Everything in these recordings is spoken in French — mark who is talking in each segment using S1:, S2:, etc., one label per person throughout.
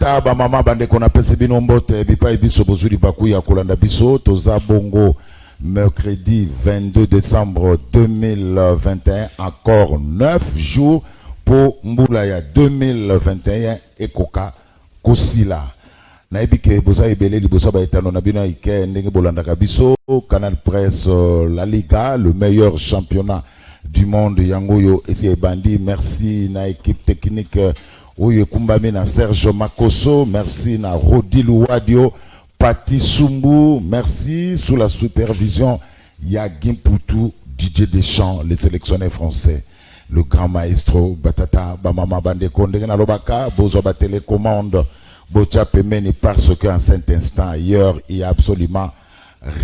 S1: batata ba mama bande kona pese bino mbote bipa biso bozuri baku ya kolanda biso toza bongo mercredi 22 décembre 2021 encore 9 jours pour mbula ya 2021 ekoka kosila na ebike boza ebele libosa ba etano na bino ike ndenge bolanda biso Canal Presse La Liga le meilleur championnat du monde yangoyo esi bandi merci na équipe technique Oye Kumbami na Serge Makoso, merci na Rodi Louadio, Pati Sumbu, merci sous la supervision Yagim Poutou, Didier Deschamps, le sélectionneur français, le grand maestro Batata Bamama Bande Kondena Lobaka, Bozoba télécommande, Bocha Pemeni parce qu'en cet instant, ailleurs, il y a absolument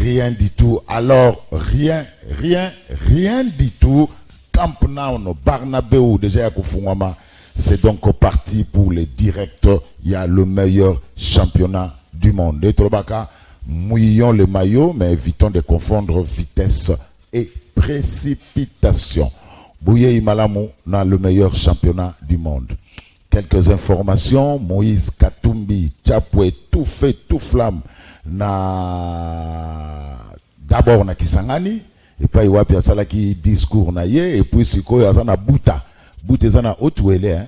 S1: rien du tout. Alors, rien du tout. Camp Nou, Barnabéou, déjà à Koufouama. C'est donc parti pour les directs. Il y a le meilleur championnat du monde. Et Tolobaka, mouillons le maillot, mais évitons de confondre vitesse et précipitation. Bouye Imalamou dans le meilleur championnat du monde. Quelques informations. Moïse Katumbi, Tchapoué, tout fait, tout flamme. D'abord, na Kisangani. Et puis, il y a Salaki discours na ye. Et puis, Siko, il y a Bouta. Bouta zana otuele hein.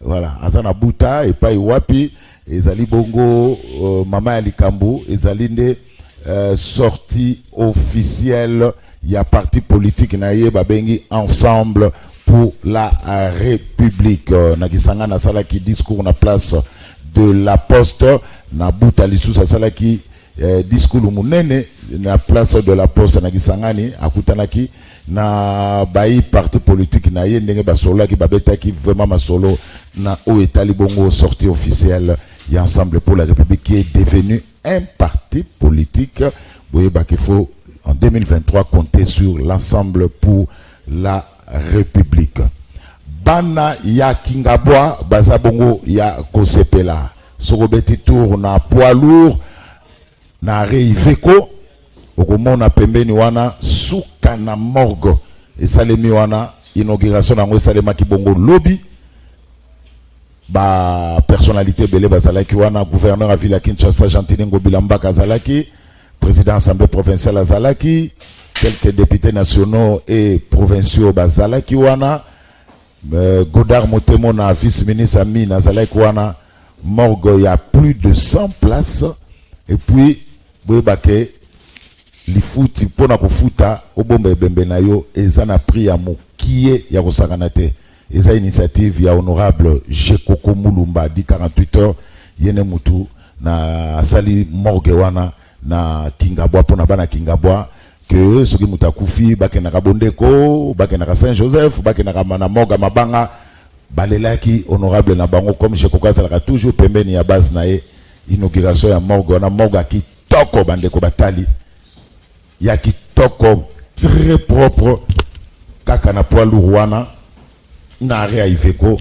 S1: Voilà, azana Bouta et pas wapi ezali bongo mama ya likambo ezali nde sortie officielle ya parti politique na ye babengi ensemble pour la République na kisanga na sala ki discours na place de la Poste na Bouta lisusa sala ki discours munene na place de la Poste na kisangani akutanaki na bayi parti politique na ye ndenge basolo ki babeta ki vraiment masolo na o etali bongo sortie officielle et ensemble pour la République qui est devenu un parti politique. Vous voyez qu'il faut en 2023 compter sur l'ensemble pour la République. Bana ya Kingabwa bazabongo ya Kosepela sokobeti tour na poids lourd na Reiveko okomona pembeni wana suka na morgue esalemi wana inauguration nango esalema kibongo lobby ba personnalité belé bazalaki wana gouverneur à ville à Kinshasa Gentile Ngobila Mbaka azalaki président assemblée provinciale azalaki quelques députés nationaux et provinciaux bazalaki wana Godard Motemo na vice-ministre Amine azalaki wana morgue il y a plus de 100 places et puis boyebake lifuti pona kofuta obomba ebembe na yo ezana prix ya mokie ya kosakana te eza initiative ya honorable Jekoko Mulumba di 48 heures yene mutu na asali morgue wana na Kingabwa pona bana Kingabwa que soki mutakufi bakenaka Bondeko bakenaka Saint-Joseph bakenaka na morgue mabanga balelaki honorable na bango comme Jekoko azalaka toujours pembeni ya base na ye inauguration ya morgue wana morgue kitoko bandeko batali ya kitoko très propre kaka na poids lourd wana na area Iveko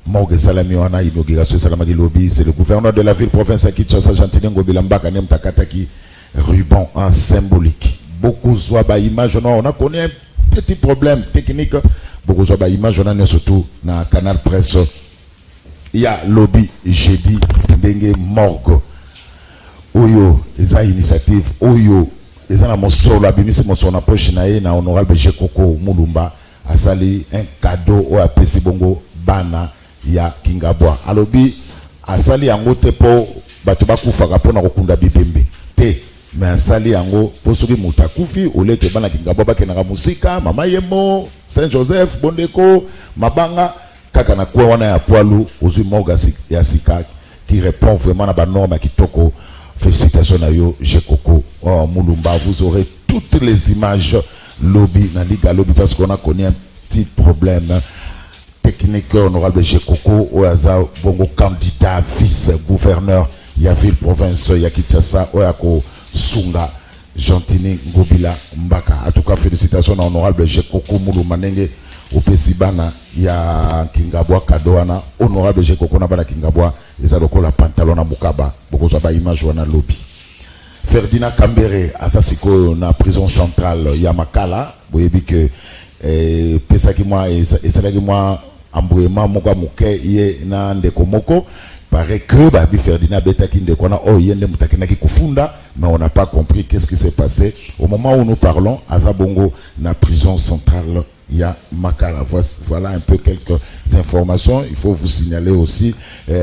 S1: morgue salami wana inauguration salamaki lobby c'est le gouverneur de la ville province à Kinshasa Gentile Ngobila Mbaka nem takataki ruban en symbolique beaucoup soit ba image on a connu un petit problème technique beaucoup soit ba image on a surtout na Canal Presse il y a lobby jeudi ndenge morgue oyo eza initiative oyo ezana mosolo abimisi mosolo na poche na ye na honorable Jekoko Mulumba asali un cadeau au apesi bongo bana ya Kingabwa alobi asali yango te po bato bakufaka pona kokunda bibembe te mais asali yango po soki muta kufi oleke bana Kingabwa bakenaka musika mama yemo Saint-Joseph Bondeko mabanga kaka na kwa wana ya poilu ozui moga ya sika qui répond vraiment à ba norme kitoko. Félicitations à yo, Jekoko Mulumba. Vous aurez toutes les images lobby, na Liga lobby, parce qu'on a connu un petit problème technique. Honorable Jekoko Oyaza Bongo candidat vice-gouverneur ya ville province ya Kinshasa Oyako Sunga Gentini Ngobila Mbaka. En tout cas, félicitations à honorable Jekoko Mulumba Nenge au Pesibana ya Kingabwa Kadoana. Honorable Jekoko Nabana Kingabwa. Eza lokola pantalon na mukaba bokozwa ba image wana lobby. Ferdinand Kambere atasiko na prison centrale ya Makala boyebi que pesaki moi ezalaki moi embrouillement moko muke ye na ndeko moko paraît que Babi Ferdinand Betakinde Kwana oh yende mutakina ki kufunda, mais on n'a pas compris qu'est-ce qui s'est passé au moment où nous parlons à Zabongo na prison centrale il y a Makala. Voilà un peu quelques informations. Il faut vous signaler aussi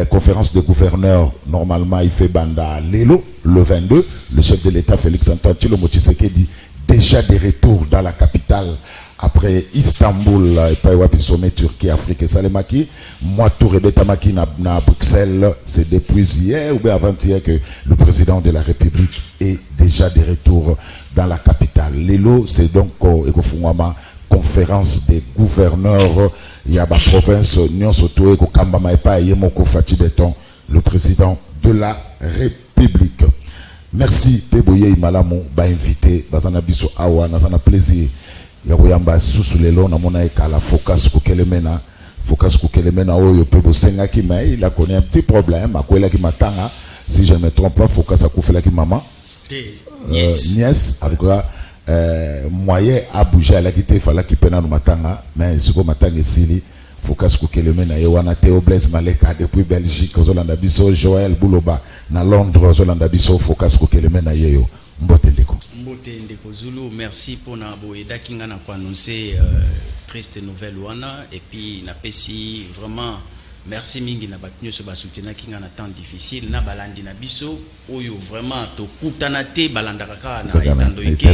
S1: conférence des gouverneurs, normalement il fait banda Lelo le 22, le chef de l'État Félix Antoine Tshilombo Tshisekedi déjà de retour dans la capitale après Istanbul et pas wapi sommet Turquie Afrique et Salemaki. Moi tout Rebetamaki na Bruxelles, c'est depuis hier ou bien avant-hier que le président de la République est déjà de retour dans la capitale. Lelo c'est donc Ekofungwama conférence des gouverneurs il y a la province Nyon Soto et Kambama et pas Yemoko Fati Beton, le président de la République. Merci Peboye Imalamu ba invité bazana biso awa nazana plaisir ya koyamba susu lelo na mona ekala focus ko kelemena oyo Pebo senga ki mais il a connu un petit problème akwela ki matanga si je me trompe pas focus akufela ki maman nièce avec moyen à bouger à la guitare fala ki pena no matanga mais siko matanga esili focus ko kelemena ye wana Théo Blaise Maleka depuis Belgique ozolanda biso Joël Bouloba na Londres ozolanda biso focus ko kelemena yeyo mbote ndeko
S2: Zulu. Merci pour na boeda kinga na ko annoncer triste nouvelle wana et puis na pesi vraiment merci mingi na batnyo so ba soutenir kinga na temps difficile na balandi na biso oyo vraiment to kutana te balanda kaka na itando ike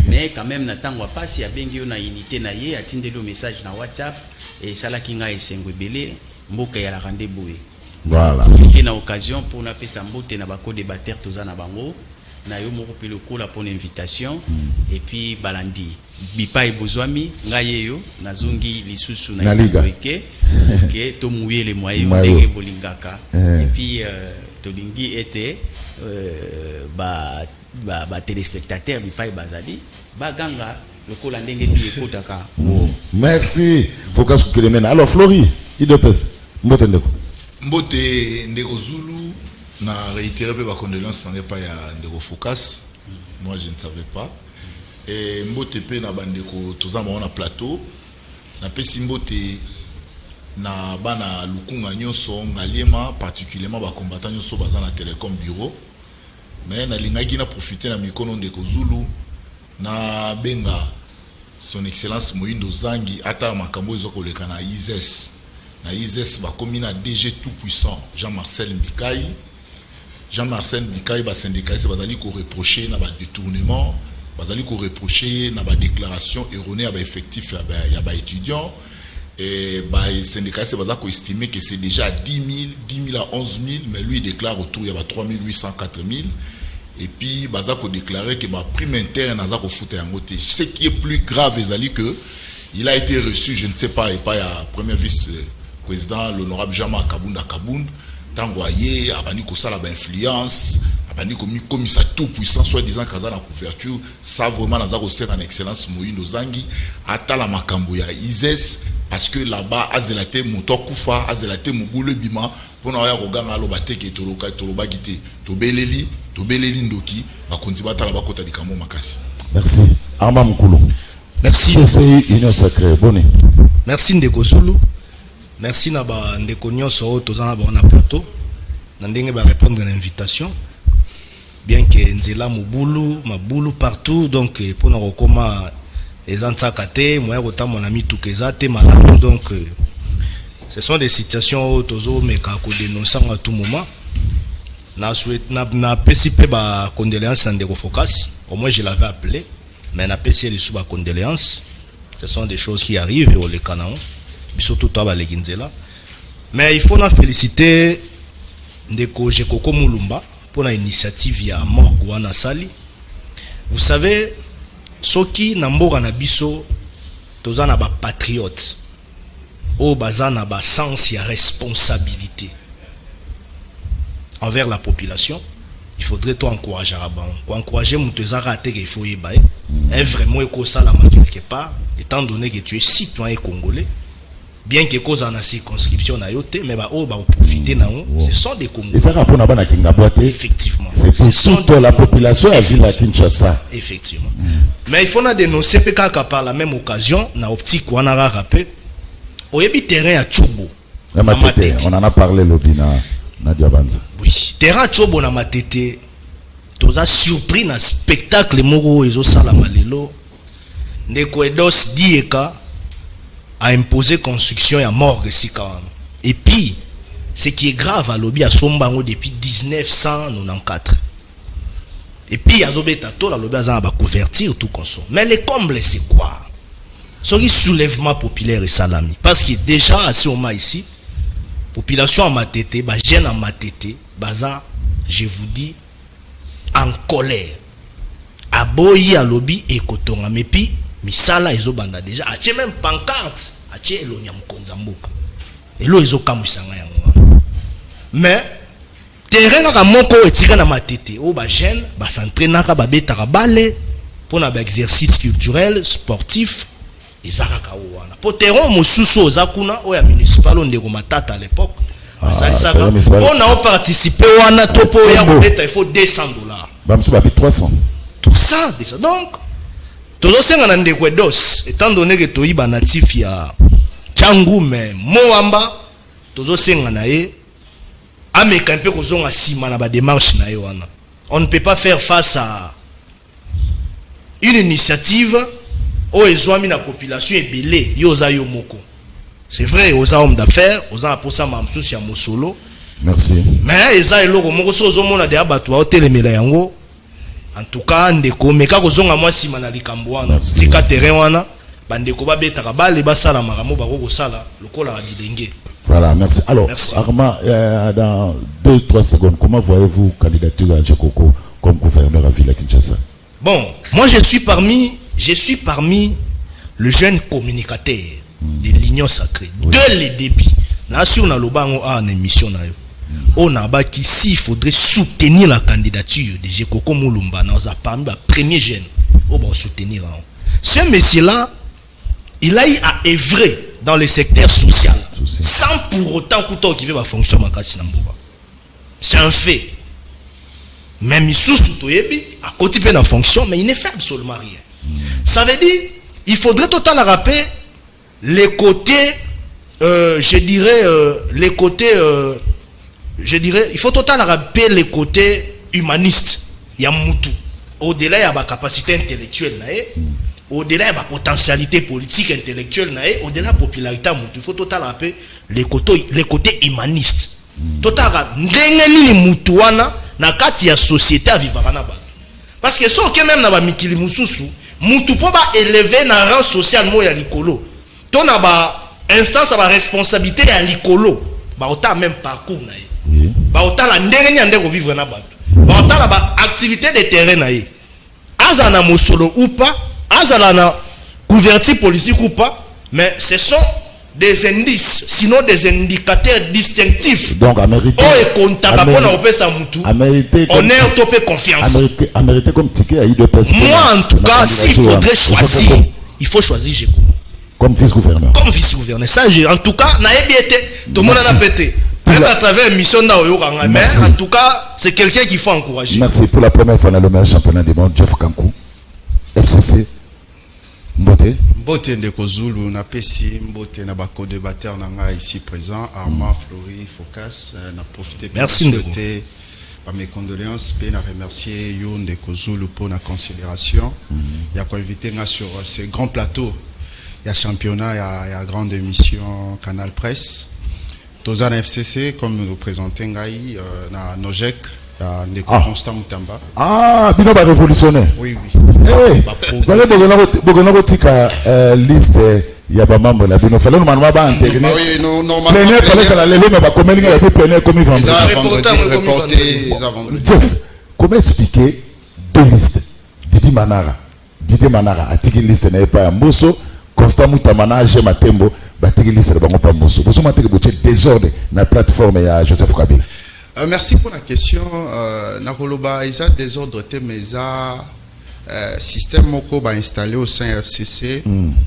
S2: mais quand même na tango pasi ya bengi yo na unité na ye atindelo message na WhatsApp et sala kinga esengo belé mboka ya la rendez-vous.
S1: Voilà.
S2: Profiter na occasion pour na pesa mbote na bako débatteur toza na bango na yo moko pe lokola pour l'invitation et puis balandi bipa ebozwami ngaye yo nazongi lisusu na ike que to mouiller les moyens ndenge bolingaka et puis tolingi était ba téléspectateurs bipa bazali baganga lokola ndenge bi ekotaka.
S1: Merci focus ko kelemena. Alors Flori idepes mbote ndeko
S3: Zulu na réitérer ba condoléances n'avait pas ya ndeko focus. Moi je ne savais pas et mbote pe na bandeko tozama on a plateau na pesi mbote na bana lukunga nyonso ngaliema particulièrement ba combattants nyonso baza na Télécom bureau mais na lingaki na profiter na mikono ndeko Zulu na benga son excellence Moïndo Zangi ata makambo ezoko leka na ISES ba komina DG tout puissant Jean-Marcel Mbikai ba syndicaliste bazali ko reprocher na ba détournement bazali ko reprocher na ba déclaration erronée à ba effectif ya ba étudiants et ba syndicaliste bazali ko estimer que c'est déjà 10 000 à 11 000 mais lui il déclare autour ya ba 3 800 4 000 et puis bazali ko déclarer que ba prime interne azali ko foutre yango te. Ce qui est plus grave ezali que il a été reçu je ne sais pas et pas ya premier vice-président l'honorable Jean-Marc Kabound tango aye abani ko sala ba influence abani ko mi commissaire tout puissant soit disant kaza na couverture ça vraiment naza ko sera en excellence Moïndo Zangi atala makambo ya ISES parce que là-bas azelate moto kufa azelate mobule bima pona ya ko ganga lo bateke toloba gite tobeleli ndoki bakonzi batala bakota likambo makasi.
S1: Merci Amba Mukulu.
S4: Merci
S1: c'est union sacrée bonne.
S4: Merci ndeko Zulu. Merci na ba ndeko nyonso tozana ba na plateau na ndenge ba répondre à l'invitation bien que nzela mabulu partout donc pour na kokoma ezantsaka te moya kotama na mitukeza te malamu donc ce sont des situations tozo meka ko dénoncer à tout moment na pesi pe ba condoléances na ndeko Focus au moins je l'avais appelé mais na pesi les sous ba condoléances ce sont des choses qui arrivent au le Canaan surtout toi Baleginzela mais il faut na féliciter ndeko Jekoko Mulumba pour la initiative ya morgue na sali. Vous savez soki na mboka na biso tozana ba patriote o bazana ba sens ya responsabilité envers la population, il faudrait tout encourager à bon encourager mutezaka te que il faut yeba est vraiment ko sala quelque part étant donné que tu es citoyen congolais. Bien que cause en a circonscription na yote mais ba o ba profiter na on ce sont des Congolais.
S1: Et ça rapport na bana kinga boite.
S4: Effectivement.
S1: C'est pour toute la population à ville à Kinshasa.
S4: Effectivement. Mais il faut na dénoncer PK par la même occasion na optique wana ra rappel. Oyebi terrain à Tchobo.
S1: On en a parlé lobina. Nadia Banza.
S4: Oui, terrain chobo na matete. Toza surpris na spectacle moko ezo sala malelo. Ndeko Edos Dieka a imposé construction ya morgue sika. Et puis ce qui est grave à lobby à Sombango depuis 1994. Et puis azobeta to la lobby azana ba convertir tout conso. Mais le comble c'est quoi? Ce soulèvement populaire et salami. Parce que déjà à ce moment ici, population en matete, bah jeune en matete, baza, je vous dis, en colère. Aboyi à lobby et kotonga. Mais puis, misala ezo banda déjà. Ache même pancarte. Ache elo nyam konzamboka. Elo ezo kamusanga yango. Mais, terrain kaka moko etika na matete. O ba jeune, ba s'entraîner ka ba betaka balé pour na ba exercice culturel, sportif. Ezaka wana poteron mosusu ozakuna oya municipal ndeko matata à l'époque salisaka on a participé wana topo ya obeta il faut $200
S1: bamsu ba 300
S4: donc tozo senga na ndeko Edos étant donné que toyiba natif ya Changu mais Moamba tozo senga na ye ameka mpe kozonga sima na ba démarche na ye wana on ne peut pas faire face à une initiative o ezwami na population ebele yoza yo moko. C'est vrai, oza homme d'affaires, oza aposa mamsusi ya mosolo.
S1: Merci.
S4: Mais eza eloko moko so ozomona de abatu wa telemela yango. En tout cas ndeko meka kozonga mwa sima na likambo wana. Sika terrain wana bandeko babetaka bale basala makambo bako sala lokola ba bilenge.
S1: Voilà, merci. Alors, Arma, dans 2-3 secondes, comment voyez-vous candidature à Djekoko comme gouverneur à Ville à Kinshasa?
S4: Bon, moi je suis parmi le jeune communicateur de l'Union Sacrée. Oui. Dès le début, là, si on a une émission, on a bâti s'il faudrait soutenir la candidature de Djekoko Moulumba, nous a parmi les premiers jeunes, on va soutenir. Ce monsieur-là, il a eu à œuvrer dans le secteur social, sans pour autant qu'il va fonctionner en Kassinamboba. C'est un fait. Même sous à côté de la fonction, mais il ne fait absolument rien. Ça veut dire, il faudrait totalement rappeler les côtés, il faut totalement rappeler les côtés humanistes. Il y a Moutou. Au-delà, il y a la capacité intellectuelle, au-delà, il y a la potentialité politique intellectuelle, au-delà de la popularité, il faut totalement rappeler les côtés humanistes. Totalement, n'engeni Moutouana, na kati ya société à vivre na ba parce que so que même na ba mikili mususu mutu po ba élever na rang social mo ya likolo to na ba instance ba responsabilité ya likolo ba ota même parcours na ye ba ota la ndenge ni ande ko vivre na ba ba ota la ba activité de terrain na ye azana mosolo ou pas azala na couverture politique ou pas mais ce sont des indices, sinon des indicateurs distinctifs.
S1: Donc, Américain.
S4: On est topé confiance.
S1: Américain comme ticket à I2PS.
S4: Moi, en tout cas, s'il faudrait choisir, il faut choisir Djekoko.
S1: Comme vice-gouverneur.
S4: Comme vice-gouverneur. Ça, en tout cas, tout le monde a pété. Peut-être à travers une mission d'Aoyo, mais en tout cas, c'est quelqu'un qu'il faut encourager.
S1: Merci pour la première fois dans le meilleur championnat du monde, Jeff Kankou, FCC.
S5: Mbote Ndeko Zulu na pesi mbote na bako débatteur nanga ici présent Armand Flori Focas na profiter
S4: pour
S5: souhaiter par mes condoléances et na remercier yo Ndeko Zulu pour la considération il y a quoi invité nga sur ce grand plateau il y a championnat il y a grande émission Canal Presse toza na FCC comme nous présenter ngai na Nojek Ndeko Constant Mutamba.
S1: Ah, bino ba révolutionnaire.
S5: Oui.
S1: Voilà bogonako tika liste ya ba mambo na bino fallait normalement ba intégrer.
S5: Oui, normalement.
S1: Plénière fallait ça la lelo mais ba communiquer avec plénière comme vendredi. Comment expliquer deux listes? Didi Manara a tiki liste na pas Mbosso, Constant Mutamba na G Matembo ba tiki liste na bango pa Mbosso. Boso mateke boche désordre na plateforme ya Joseph Kabila.
S5: Merci pour la question. Nakoloba, il y a des ordres, mais il y a système moko ba installé au sein FCC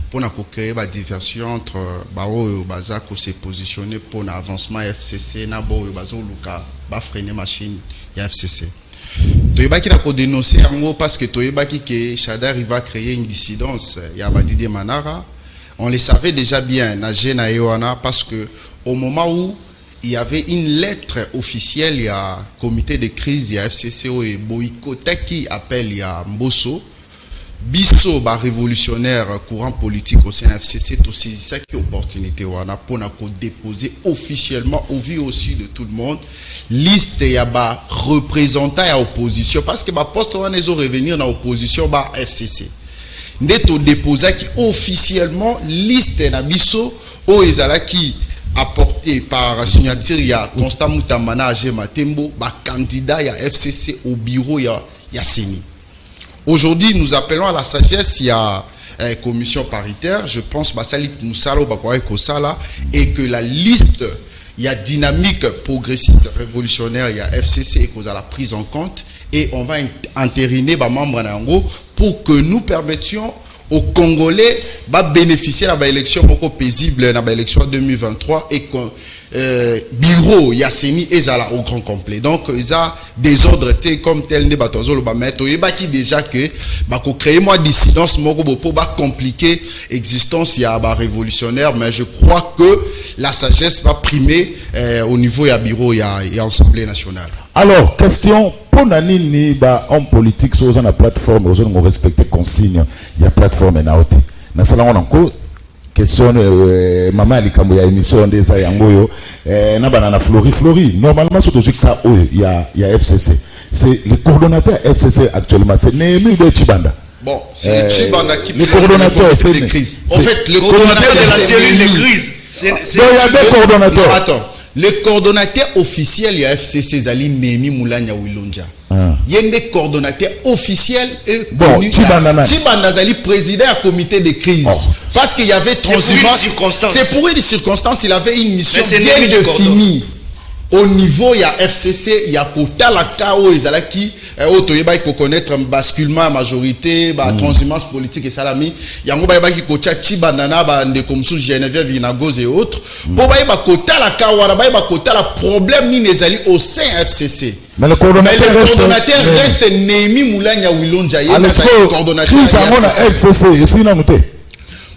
S5: pour créer la diversion entre Bao et Baza qui s'est positionné pour l'avancement FCC, Nabo et Bazo Luka, ba freiner machine FCC. Toyeba qui n'a pas dénoncé en gros parce que Toyeba qui que Chadar il va créer une dissidence. Il y a Didier Manara. On le savait déjà bien, Nagé na Yohana parce que au moment où il y avait une lettre officielle, il y a comité de crise, il y a FCCO et boycotté qui appelle, il y a Mbosso. Bisso, révolutionnaire courant politique au sein FCC, tout saisi ça qui opportunité on a pour déposer officiellement au vu aussi de tout le monde liste ya ba représentant à opposition parce que ba poste on les revenir dans opposition ba FCC. Neto déposa qui officiellement liste na bisso o ezala qui apporté par signature ya Constant Mutambana Age Matembo ba candidat ya FCC au bureau ya Seni. Aujourd'hui, nous appelons à la sagesse, il y a une commission paritaire, je pense, et que la liste, il y a dynamique progressiste révolutionnaire, il y a FCC et qu'on a la prise en compte, et on va entériner les membres pour que nous permettions aux Congolais de bénéficier de l'élection paisible, de l'élection 2023, et qu'on bureau Yasseni ezala au grand complet. Donc il y a des ordres comme tel ne batozo le bametto et qui déjà que ko créer moi dissidence moko pour pas compliquer existence ya ba révolutionnaire, mais je crois que la sagesse va primer au niveau ya bureau ya Assemblée nationale.
S1: Alors question pour nani ba homme politique sur la plateforme aux on respecter consigne il y a plateforme na hôtel na sala on encore question maman alikambo ya émission des yangoyo na banana Flori normalement sur le cas il y a FCC, c'est le coordonnateur FCC actuellement, c'est Némi de Chibanda.
S5: Bon, c'est Chibanda qui
S1: le coordonnateur
S5: de crise. En fait, le
S4: coordonnateur de la cellule de crise.
S1: Il y a deux coordonnateurs.
S5: Non, attends. Le coordonnateur officiel il y a FCC Zali Némi Moulanya Wilonja. Il y a des coordonnateurs officiels et
S1: bon,
S5: Chibanda Zali président du comité de crise. Parce qu'il y avait transhumance. C'est pour une circonstance, il avait une mission bien définie. Au niveau, il y a FCC, il y a Kota la KO, qui il faut connaître un basculement à majorité, transhumance politique et salami. Il y a un qui Kota Chibandana, comme sous Geneviève, Vinagos et autres. Pour Kota la KO, Kota la problème ni les alliés au sein FCC.
S1: Mais le coordonnateur
S5: reste Némi Moulanya Wilonja.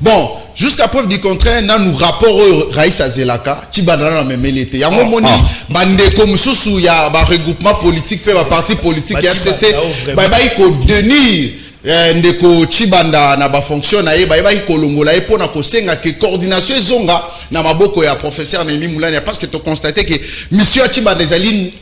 S5: Bon, jusqu'à preuve du contraire, nous rapport Raïssa Zelaka, Tibandana na memelete. Ya moni bande comme sous ya ba regroupement politique fait ba parti politique FCC. Ba ko denir ndeko Chibanda na ba fonction na ye ba ko longola e pona ko senga que coordination zonga na maboko ya professeur Némi Moulania parce que tu constaté que monsieur Chibanda zali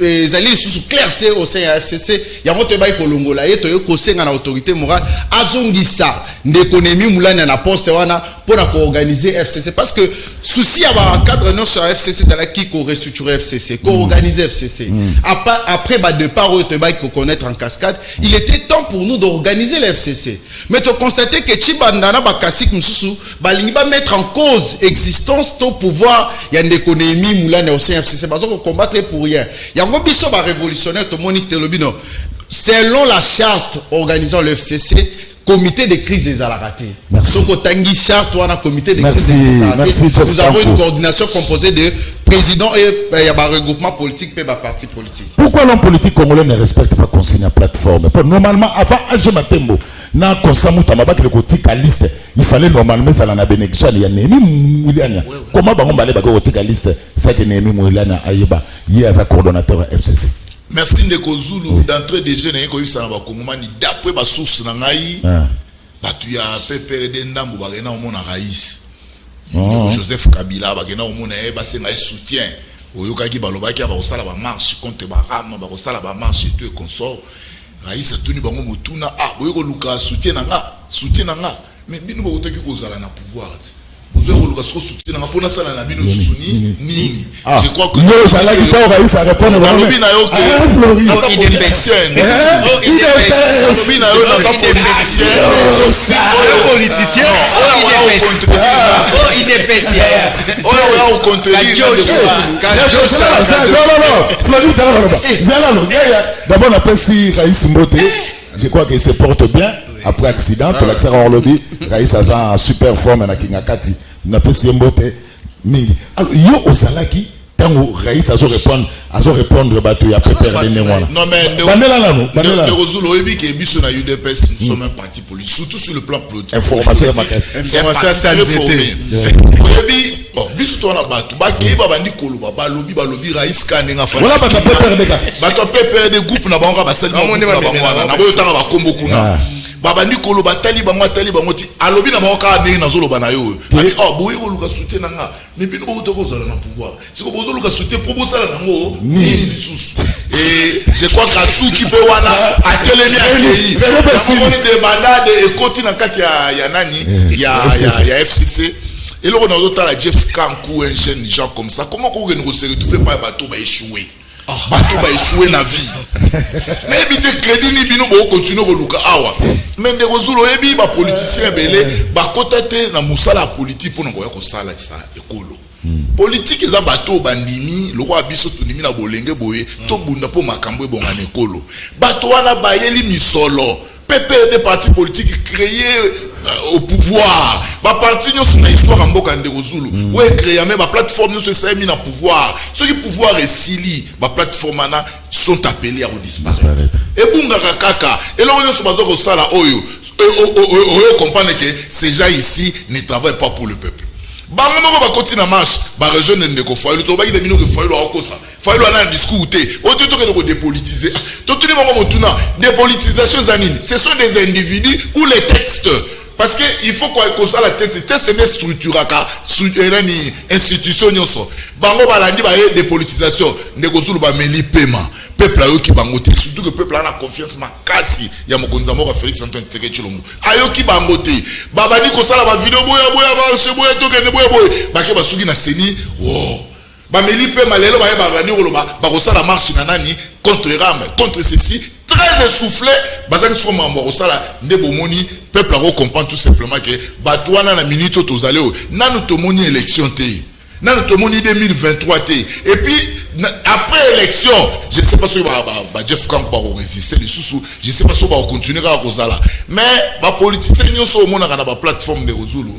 S5: sous clarté au sein ya FCC ya moto ba ko longola e to ko senga na autorité morale azongisa ndeko Némi Moulania na poste wana pona ko organiser FCC parce que souci avoir un cadre non sur FCC dans la qui ko restructurer FCC ko organiser FCC après ba départ to ba ko connaître en cascade il était temps pour nous d'organiser le FCC. Mais tu constates que Chibanda na bakasik msusu balingi ba mettre en cause existence to pouvoir ya ndeko Némi Moulania au sein FCC parce que combattre pour rien. Ya ngo biso ba révolutionnaire to moniteur lobino. Selon la charte organisant le FCC, comité de crise des alaratés. Soko tangi charte ou un comité de crise des alaratés. Nous avons une coordination composée de président et il y a un regroupement politique et un parti politique.
S1: Pourquoi l'homme politique congolais ne respecte pas consigne à plateforme? Normalement, avant Age Matembo, na Constant Mutambana le côté liste, il fallait normalement ça la bénédiction il y a Némi Moulania. Comment on va aller côté liste ça que Némi Moulania aïba, il y a un coordonnateur FCC.
S3: Merci Ndeko Zulu d'entrée des jeunes ko yisa ba kongomani d'après ba source na ngai batu ya PPRD ndambo ba gena omona Raïs Joseph Kabila ba gena omona e ba senga soutien oyokaki balobaki ba kosala ba marche contre ba rama ba kosala ba marche et tout et consort Raïs atuni bango motuna boyoko luka soutien nga mais bino ba otaki kozala na pouvoir. Je crois que
S1: d'abord on appelle si Raïs Mbote, je crois qu'il se porte bien. Après accident, pour l'accident en lobby, Raïs a en super forme na Kingakati. N'a pas si mbote mingi. Alors yo osalaki tango Raïs a répondre bateau ya PPRD néwana.
S3: Non mais de Rozulo oyebi ke biso na UDPS nous sommes un parti politique surtout sur le plan politique.
S1: Information
S5: c'est ANZT.
S3: Oyebi bon biso to na bato ba ke ba bandi koloba ba lobi rais kanenga fa
S1: voilà bato
S3: pepere de groupe na bango ba sali na bango wana na boyo tanga ba kombo kuna babandi koloba tali bango ti alobi na bango ka ndenge nazoloba na yo oh boye ko luka soutien nanga mais bino bo to kozala na pouvoir siko bozo luka soutien pour bosala nango nini lisusu et je crois que Suki pe wana atelemi akei de bandade et continue na kati ya nani ya FCC et là on a d'autres la Jeff Kankou un jeune gens comme ça comment qu'on renégocier tu fais pas bateau ba échouer bateau va échouer na vie mais bi de crédit ni bino bo continuer ko luka awa mais de kozulo ebi ba politicien belé ba kotate na musala politique pour ngo ya ko sala ça ekolo politique eza bateau bandimi loko abiso tunimi na bolenge boye to bunda po makambo ebonga na ekolo bateau wana bayeli misolo pepe des partis politiques créés au pouvoir ba parti nyo na histoire en mboka ndeko zulu ou créer même ba plateforme nyo se mis na pouvoir ceux qui pouvoir est sili ba plateforme na sont appelés à disparaître et bunga kaka et là on se bazo ko sala oyo comprendre que ces gens ici ne travaillent pas pour le peuple bango moko ba continue marche ba rejoindre ndeko foyo to ba ide bino ke foyo lo akosa foyo na discours te o to ke ko dépolitiser to tuni moko motuna dépolitisation zanini ce sont des individus ou les textes. Parce que il faut qu'on soit la test n'est structuré ni institution nyonso bango balandi ba de politisation ndeko ba meli paiement peuple ayo ki bango te surtout que peuple a confiance makasi ya mokonza moko Félix Antoine Tshisekedi Tshilombo ayo ki bango te babandi ko sala ba vidéo boya ba cheboya to ke ne boya ba ke basuki na seni ba meli paiement lelo ba babandi ko loba ba ko sala marche na nani contre Ram contre ceci très essoufflé bazaki so mambo ko sala ndebo moni peuple a comprendre tout simplement que batouana na minute tozaleo nanu tomoni élection te nanu tomoni 2023 te et puis après élection je sais pas si ba Jeff Kankou va résister les sous je sais pas si va continuer à kozala mais ba politiciens nyonso omona na ba plateforme de Rozulu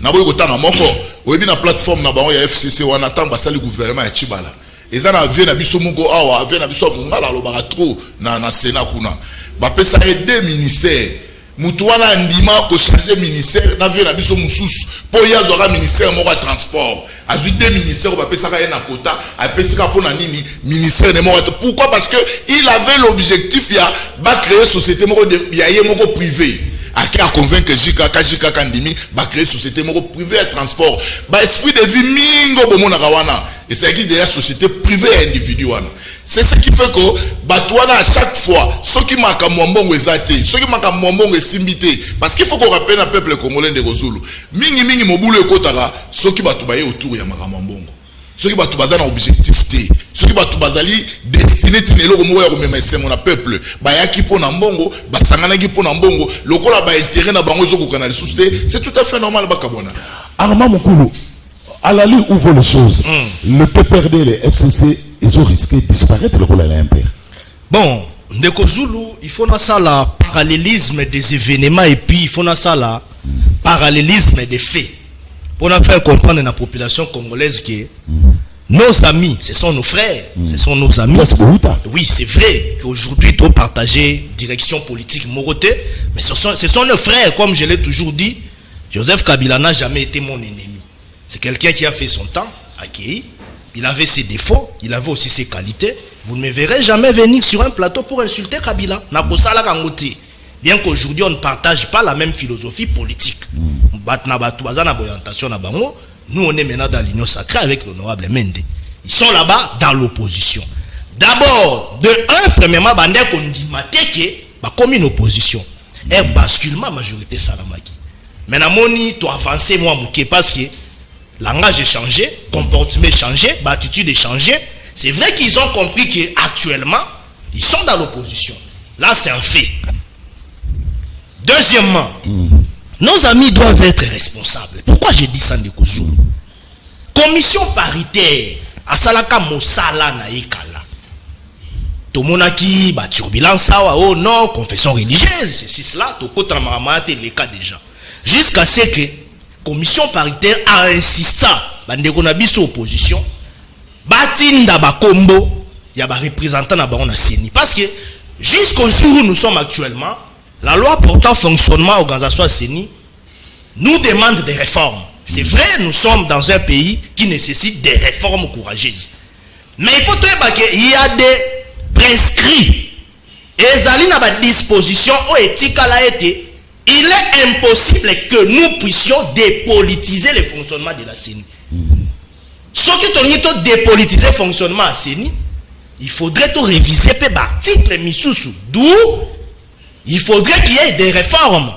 S3: na boyo kotanga moko oyebi na plateforme na bango ya FCC wana tamba sali gouvernement ya Chibala eza na vie na biso moko awa vie na biso mongala lo ba trop na Sénat kuna ba pesa deux ministères mutuana ndima ko changer ministère na vie na biso mususu po ya zora ministère moko transport azu deux ministères ba pesa ka na quota a pesa ka pona nini ministère de moko pourquoi parce que il avait l'objectif ya ba créer société moko de ya ye moko privé a convaincre Jika Kandimi ba créer société moko privée à transport ba esprit de vie mingo bomona kawana et c'est qui derrière société privée individu wana c'est ce qui fait que batouana à chaque fois ceux qui marquent mbongo ezate ceux qui marquent mbongo esimbité parce qu'il faut qu'on rappelle un peuple congolais de Rozulu mingi mobulu ekotaka ceux qui batubaye autour ya mbongo ceux qui batubazana objectif té ceux qui batubazali destiné tinelo ko moya ko mema semo na peuple bayaki pona mbongo basangana ki pona mbongo lokola ba intérêt na bango zoko kana société c'est tout à fait normal bakabona
S1: Armand Mukulu à la lutte ouvre les choses le PPRD et les FCC ils ont risqué de disparaître le rôle de l'impère.
S4: Bon, ndeko Zulu, il faut na ça la parallélisme des événements et puis il faut na ça la parallélisme des faits. Pour nous faire comprendre à la population congolaise que nos amis, ce sont nos frères, ce sont nos amis. Oui, c'est vrai qu'aujourd'hui, ils ont partagé direction politique Moroté, mais ce sont nos frères, comme je l'ai toujours dit. Joseph Kabila n'a jamais été mon ennemi. C'est quelqu'un qui a fait son temps, accueilli. Il avait ses défauts, il avait aussi ses qualités. Vous ne me verrez jamais venir sur un plateau pour insulter Kabila. Bien qu'aujourd'hui, on ne partage pas la même philosophie politique. Nous, on est maintenant dans l'union sacrée avec l'honorable Mende. Ils sont là-bas dans l'opposition. D'abord, premièrement, on dit comme une opposition. Un basculement majorité Salamaki. Maintenant, moni, tu avances moi, parce que langage est changé, comportement est changé, attitude est changée. C'est vrai qu'ils ont compris qu'actuellement, ils sont dans l'opposition. Là, c'est un fait. Deuxièmement, nos amis doivent être responsables. Pourquoi j'ai dit ça de Kouzou? Commission paritaire, à Salaka Mosala na Ekala. Tomonaki, turbulence, oh non, confession religieuse, c'est cela, Toko Maramate, les cas déjà. Jusqu'à ce que commission paritaire a insisté, bandeko na biso opposition, batinda bakombo, ya ba représentant na ba on a CENI. Parce que jusqu'au jour où nous sommes actuellement, la loi portant fonctionnement organisation CENI nous demande des réformes. C'est vrai, nous sommes dans un pays qui nécessite des réformes courageuses. Mais il faut trouver qu'il y a des prescrits. Et Zali n'a pas de disposition ou éthique à la été. Il est impossible que nous puissions dépolitiser le fonctionnement de la CENI. Ce qui est dépolitiser le fonctionnement de la CENI, il faudrait tout réviser par l'article Missoussou. D'où il faudrait qu'il y ait des réformes.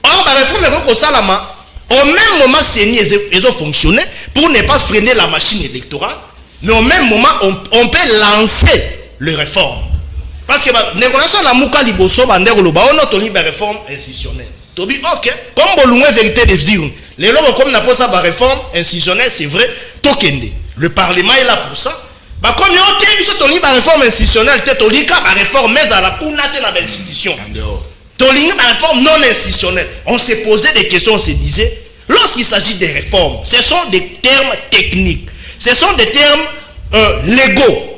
S4: Or, la réforme est au Salama. Au même moment, CENI ont fonctionné pour ne pas freiner la machine électorale. Mais au même moment, on peut lancer les réformes. Parce que négociation la mouka liboso bandero loba on a une réforme institutionnelle. Tobi ok comme bolungwe vérité de dire les lois comme n'a pas ça réforme institutionnelle c'est vrai tokende. Le parlement est là pour ça. Bah comme ok biso toni ba réforme institutionnelle te tolika ba réforme mais à la kunate na institution. Tolinga ba réforme non institutionnelle. On s'est posé des questions, on se disait lorsqu'il s'agit des réformes, ce sont des termes techniques. Ce sont des termes légaux.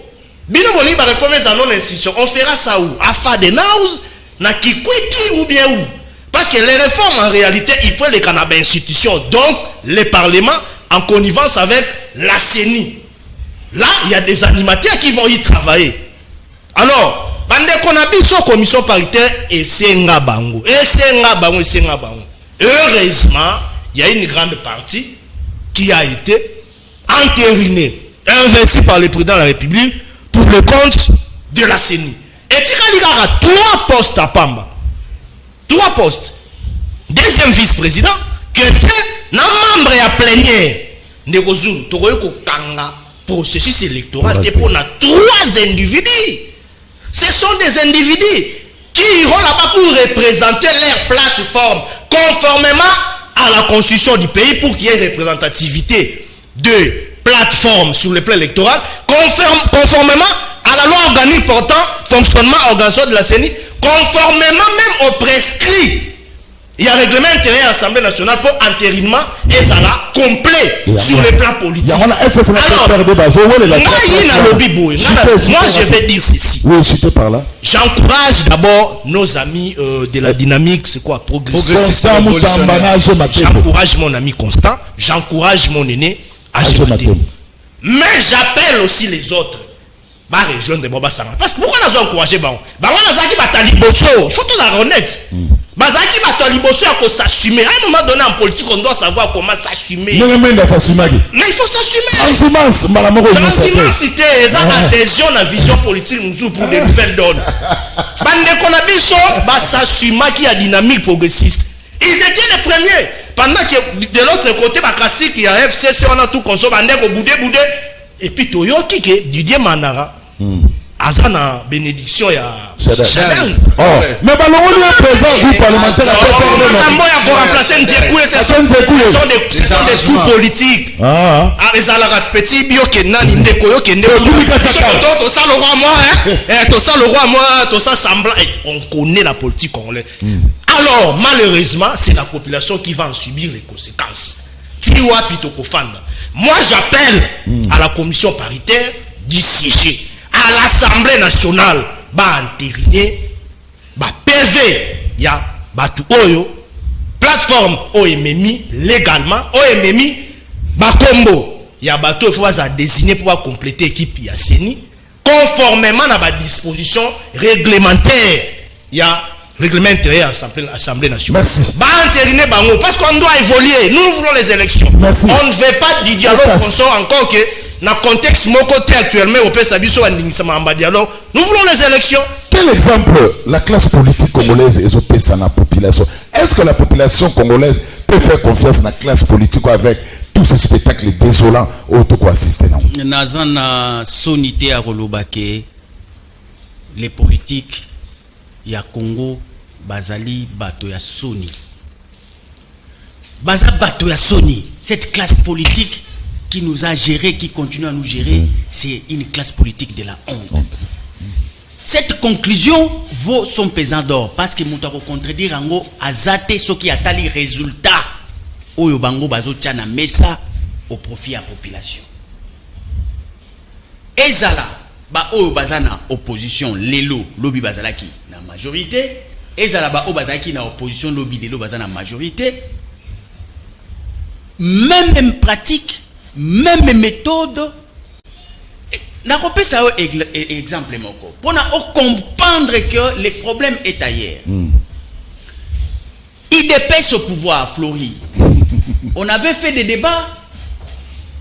S4: Bino boni ba réformer dans non institution, on fera ça où? À Fadenaus, na Kikwiti ou bien où? Parce que les réformes en réalité, il faut les cannabis institutions, donc les parlements en connivence avec la CENI. Là, il y a des animateurs qui vont y travailler. Alors, bande qu'on a mis sur commission paritaire et c'est ngabango. Heureusement, il y a une grande partie qui a été entérinée, investie par le président de la République pour le compte de la CENI. Et il y a 3 postes à Pamba. 3 postes. Deuxième vice-président, que c'est un membre à plénière. Négozun, tu vois que processus électoral et pour 3 individus. Ce sont des individus qui iront là-bas pour représenter leur plateforme conformément à la constitution du pays pour qu'il y ait représentativité de plateforme sur le plan électoral, conformément à la loi organique portant fonctionnement organisation de la CENI, conformément même au prescrit. Il y a un règlement intérieur à l'Assemblée nationale pour entérinement et ça là complet sur le plan politique. Alors, moi je vais dire ceci.
S1: Oui, je te parle là.
S4: J'encourage d'abord nos amis de la dynamique, c'est quoi, progressiste. J'encourage mon ami Constant, j'encourage mon aîné Ajematem. Mais j'appelle aussi les autres. Bah rejoindre Boba Sanga. Parce que pourquoi nous avons encouragé Bah on a dit Bataliboso. Il faut tout la honnête. Bazaki Bataliboso il faut s'assumer. À un moment donné en politique, on doit savoir comment s'assumer. Mais il faut s'assumer. Transhumance, c'est adhésion à la vision politique pour des nouvelles donnes. Bande qu'on a vu ça, bah s'assumer qui a dynamique progressiste. Ils étaient les premiers. Pendant que de l'autre côté, Bakassi qui a FCC, on a tout consommé, boudé. Et puis Toyoki qui Didier Manara. Azana bénédiction ya Chadang.
S1: Mais balongo est présent groupe parlementaire
S4: ce sont des coups politiques. Ezalaka petit bio kenani ndeko yo kende to ça le roi moi to ça semblant on connaît la politique congolaise. Alors malheureusement c'est la population qui va en subir les conséquences. Tiwa pitoko fanda. Moi j'appelle à la commission paritaire du siéger à l'Assemblée nationale ba entériner ba PV ya batu oyo plateforme OMMI légalement OMMI ba combo ya batu il faut va désigner pour compléter équipe ya CENI conformément à la disposition réglementaire ya règlement intérieur à l'Assemblée nationale.
S1: Merci.
S4: Bah entériner bango parce qu'on doit évoluer. Nous voulons les élections.
S1: Merci.
S4: On ne veut pas du dialogue encore que dans le contexte mokoté actuellement au PSABISO en dialogue. Nous voulons les élections.
S1: Quel exemple la classe politique congolaise est au pays dans la population? Est-ce que la population congolaise peut faire confiance dans la classe politique avec tous ces spectacles désolants auto quoi assister?
S2: Nazana sonité à Rolobake les politiques ya Congo bazali bato ya Soni. Baza bato ya Soni. Cette classe politique qui nous a géré, qui continue à nous gérer, c'est une classe politique de la honte. Cette conclusion vaut son pesant d'or parce que Moutako contredire ango azate ce qui a tali résultat oyo bango bazo tchana mesa au profit à la population. Ezala ba oyo bazana opposition lelo lobby bazalaki na majorité ezala ba oyo bazalaki na opposition lobby lelo bazana majorité même pratique, même méthode. N'akopé ça exemple moko. Pour comprendre que le problème est ailleurs. IDPS au pouvoir, Flori. On avait fait des débats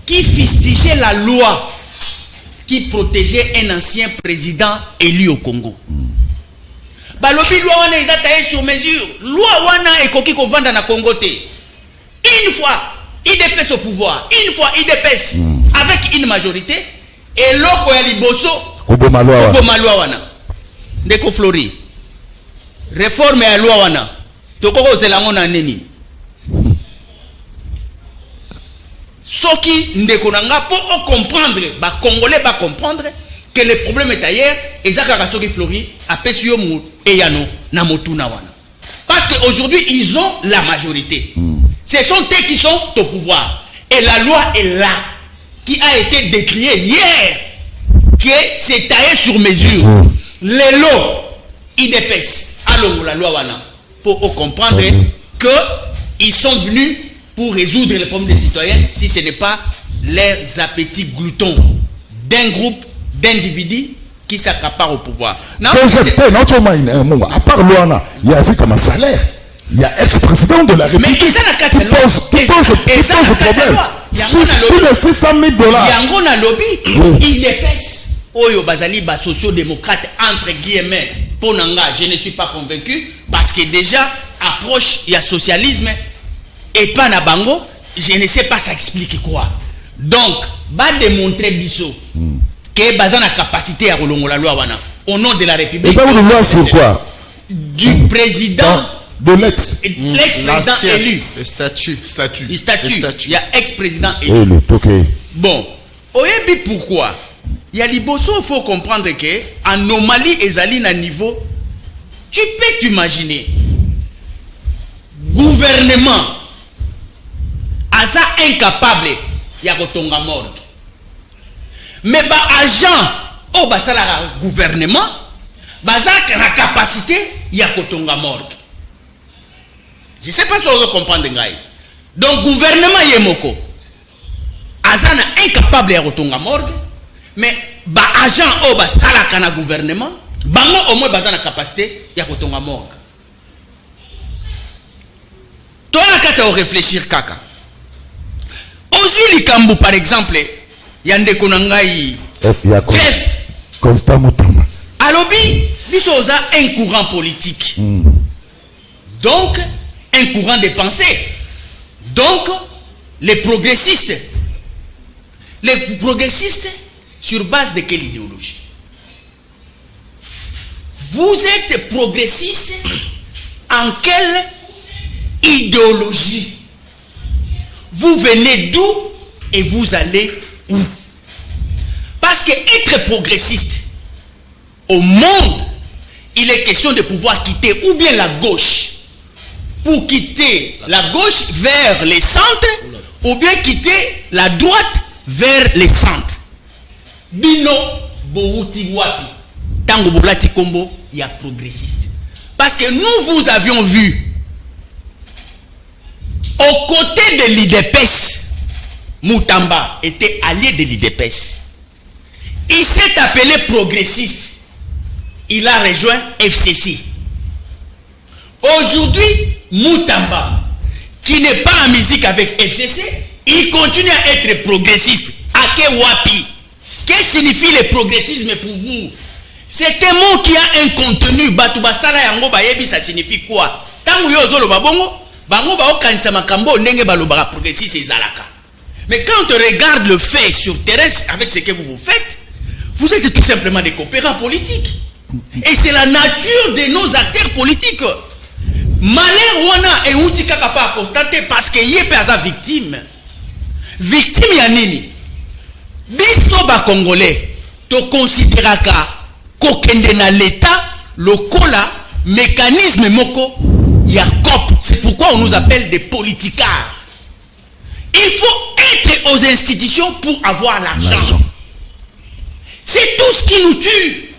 S2: qui fustigeaient la loi qui protégeait un ancien président élu au Congo. Balobi loi wana ils taillé sur mesure. Loi wana ekoki ko vanda na Congo te. Une fois IDPS au pouvoir, une fois IDPS avec une majorité et loko ya liboso
S1: Koboma
S2: loi wana. Ndeko Flori. Réforme ya loi wana. Tokoko zelango na nini? Soki ndeko nanga pour comprendre, ba congolais ba comprendre que le problème est ailleurs et Zaka Soki Flori a pesio mu eyano na motuna wana. Parce qu'aujourd'hui ils ont la majorité. Ce sont eux qui sont au pouvoir et la loi est là qui a été décriée hier que c'est taillé sur mesure. Les lots IDPS allons la loi wana pour comprendre que ils sont venus pour résoudre les problèmes des citoyens si ce n'est pas leurs appétits gloutons d'un groupe d'individus qui s'accaparent au pouvoir.
S1: À part Luana, il y a un salaire. Il y a ex-président de la République qui pose problème. Plus de 600 000 $.
S2: Yango na lobby, il épaisse. Oyo bazali ba sociodémocrate entre guillemets. Pour nanga, je ne suis pas convaincu parce que déjà approche il y a socialisme et pas na bango, je ne sais pas ça explique quoi. Donc, va démontrer biso que bazan a capacité à relongola loi wana au nom de la République.
S1: Et ça vous loi sur quoi?
S2: Du président
S1: de l'ex-président
S2: élu.
S5: Le statut.
S2: Il y a ex-président élu. Bon, oyebi pourquoi? Il y a liboso, il faut comprendre que anomalie ezali na niveau. Tu peux t'imaginer gouvernement asa incapable ya kotonga morgue. Mais ba agent au basala gouvernement baza na capacité ya kotonga morgue. Je ne sais pas si vous comprenez. Donc gouvernement yemoko asa na incapable ya kotonga morgue, mais ba agent au basala kana gouvernement bango au moins baza na capacité ya kotonga morgue. Toi kata o réfléchir kaka. Ozui likambu par exemple, yande konangai chef
S1: Constant Mutamba.
S2: Alobi, biso oza un courant politique. Donc un courant de pensée. Donc les progressistes sur base de quelle idéologie? Vous êtes progressiste en quelle idéologie? Vous venez d'où et vous allez où? Parce que être progressiste au monde, il est question de pouvoir quitter ou bien la gauche pour quitter la gauche vers les centres ou bien quitter la droite vers les centres. Bino bouti wapi tango bolati kombo ya progressiste. Parce que nous vous avions vu aux côtés de l'IDPS. Mutamba était allié de l'IDPS. Il s'est appelé progressiste. Il a rejoint FCC. Aujourd'hui, Mutamba, qui n'est pas en musique avec FCC, il continue à être progressiste. Ake wapi? Qu'est-ce que signifie le progressisme pour vous? C'est un mot qui a un contenu. Batubasala yango bayebi, ça signifie quoi? Tangu yo zolo babongo, bango ba okanisa makambo ndenge balobara progressiste ezalaka. Mais quand on regarde le fait sur terrain avec ce que vous faites, vous êtes tout simplement des coopérants politiques. Et c'est la nature de nos acteurs politiques. Malheur wana et outi kaka pa constater parce que yé peza victime. Victime ya nini? Biso ba congolais to considéraka kokende na l'état lokola mécanisme moko ya COP. C'est pourquoi on nous appelle des politicards. Il faut être aux institutions pour avoir l'argent. C'est tout ce qui nous tue.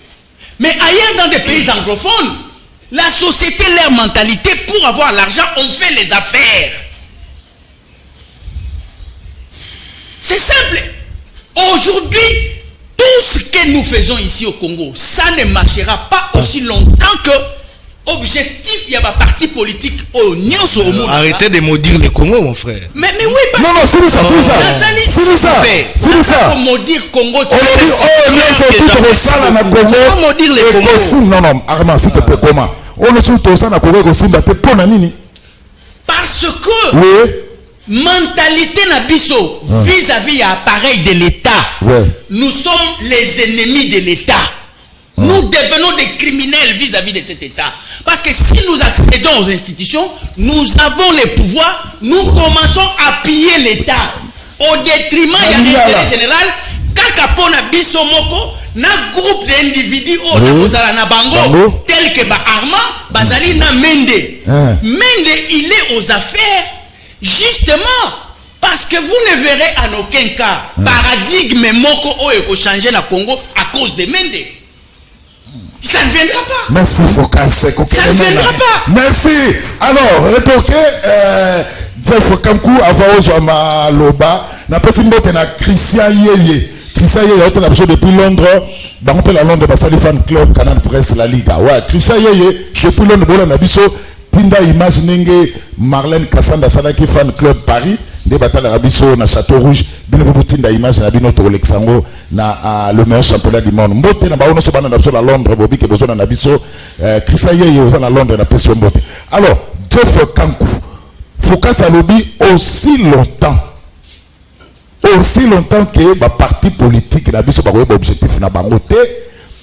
S2: Mais ailleurs dans des pays anglophones, la société, leur mentalité, pour avoir l'argent, on fait les affaires. faisons ici au Congo, ça ne marchera pas aussi longtemps que objectif, il y a un parti politique au Nyonso au monde.
S4: Arrêtez de maudire le Congo, mon frère.
S2: Mais oui, parce
S1: Non, c'est ça.
S2: Pour maudire Congo, tu
S4: maudire le Congo.
S1: Non, Armand, s'il te plaît, comment? On est sur tout ça, on a couvert aussi, mais t'es pas nani.
S2: Parce que
S1: oui.
S2: Mentalité Nabiso vis-à-vis à appareil de l'État, nous sommes les ennemis de l'État. Nous devenons des criminels vis-à-vis de cet État. Parce que si nous accédons aux institutions, nous avons les pouvoirs, nous commençons à piller l'État. Au détriment de l'intérêt général, Kakapona Biso Moko, na groupe d'individus na bango, tel que Armand, Bazali na Mende. Mende, il est aux affaires, justement, parce que vous ne verrez en aucun cas paradigme Moko Oeko changer la Congo à cause de Mende. Ça ne viendra pas.
S1: Merci, Focas.
S2: Ça ne viendra pas.
S1: Merci. Alors, rétorqué, Jeff Kamkou, Avaojama Loba, n'a pas fini de Christian Yeye. Christian Yeye, il a été depuis Londres. Dans le Londres, Basali Fan Club, Canal Presse, La Liga. Ouais, Christian Yeye, depuis Londres, Bola Nabiso, Tinda Image Nenge, Marlène Kassanda Salaki Fan Club Paris. Des batailles à Rabisso, na Château Rouge, bien que la image na bino to Alexandro na le meilleur championnat du monde. Mbote na baono so bana na biso la Londres, bobi ke besoin na biso Chrisaye yo za na Londres na pression mbote. Alors, Jeff Kankou, Focas alobi aussi longtemps que ba parti politique na biso ba ko objectif na bango te,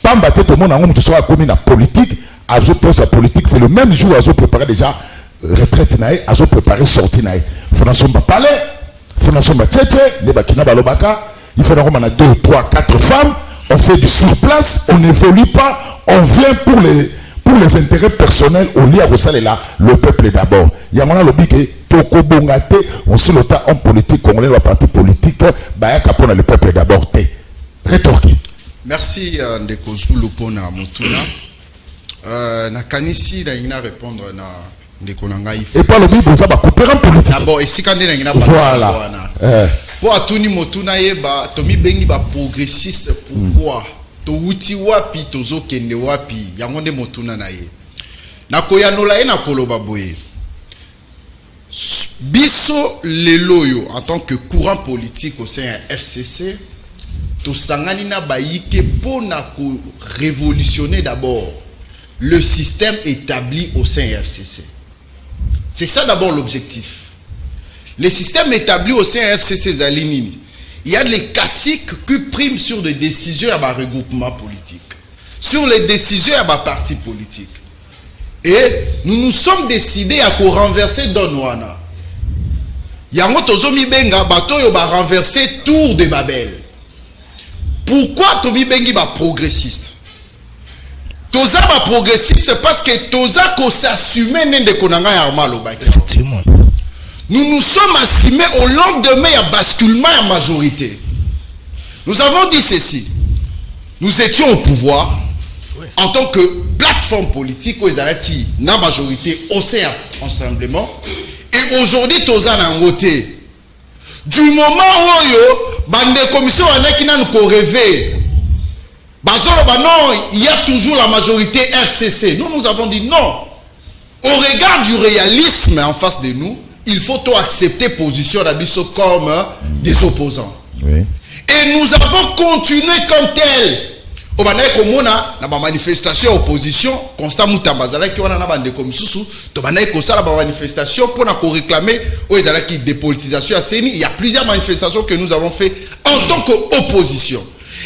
S1: pamba te to mona ngom to so akomi na politique, azo poste politique, c'est le même jour azo préparer déjà retraite nae, azo préparer sortie nae. Fondation Bapale, Fondation Batcheche, les Bakina Balobaka, il faut qu'on a 2, 3, 4 femmes, on fait du surplace, on n'évolue pas, on vient pour les intérêts personnels, on lit à Rossal là, le peuple d'abord. Il y a un lobby qui est Toko Bongate, on se l'ota en politique, on est le parti politique, bah, pour le peuple d'abord. Rétorqué.
S5: Merci Ndeko Zulu pour na Motuna. Na kanisi na ina répondre na
S1: et pas le Bible, ça va couper en politique.
S5: D'abord, ici quand il y a
S1: voilà.
S5: Pour Atuni Motuna yeba, Tomi Bengi ba progressiste pourquoi? To wuti wapi tozo kende wapi yangonde Motuna na ye. Na koyanola ye na koloba boye. Biso leloyo en tant que courant politique au sein de FCC, to sangani na bayike pour na ko révolutionner d'abord le système établi au sein de FCC. C'est ça d'abord l'objectif. Les systèmes établis au sein de FCC Zalinini, il y a les classiques qui priment sur des décisions à regroupement politique, sur les décisions à parti politique. Et nous nous sommes décidés à renverser Donwana. Yango tozomi benga bato yo ba renverser Tour de Babel. Pourquoi Tomi Bengi ba progressiste? Toza ba progressiste parce que Toza ko s'assumer nende konanga ya armalo ba.
S4: Effectivement.
S5: Nous nous sommes assumés au lendemain à basculement à majorité. Nous avons dit ceci. Nous étions au pouvoir en tant que plateforme politique où ils allaient qui na majorité au sein rassemblement et aujourd'hui Toza na ngoté. Du moment où yo bande commission anaki na nous rêver. Non, il y a toujours la majorité FCC. Nous avons dit non. Au regard du réalisme en face de nous, il faut accepter position d'Abisso comme des opposants.
S1: Oui.
S5: Et nous avons continué comme tel. Au Komona, na ba manifestation opposition, constat Moutambazala qui on a bande comme sous, to banaye ko sala ba manifestation pour na ko réclamer aux qui dépolitisation à Seni. Il y a plusieurs manifestations que nous avons fait en tant qu'opposition.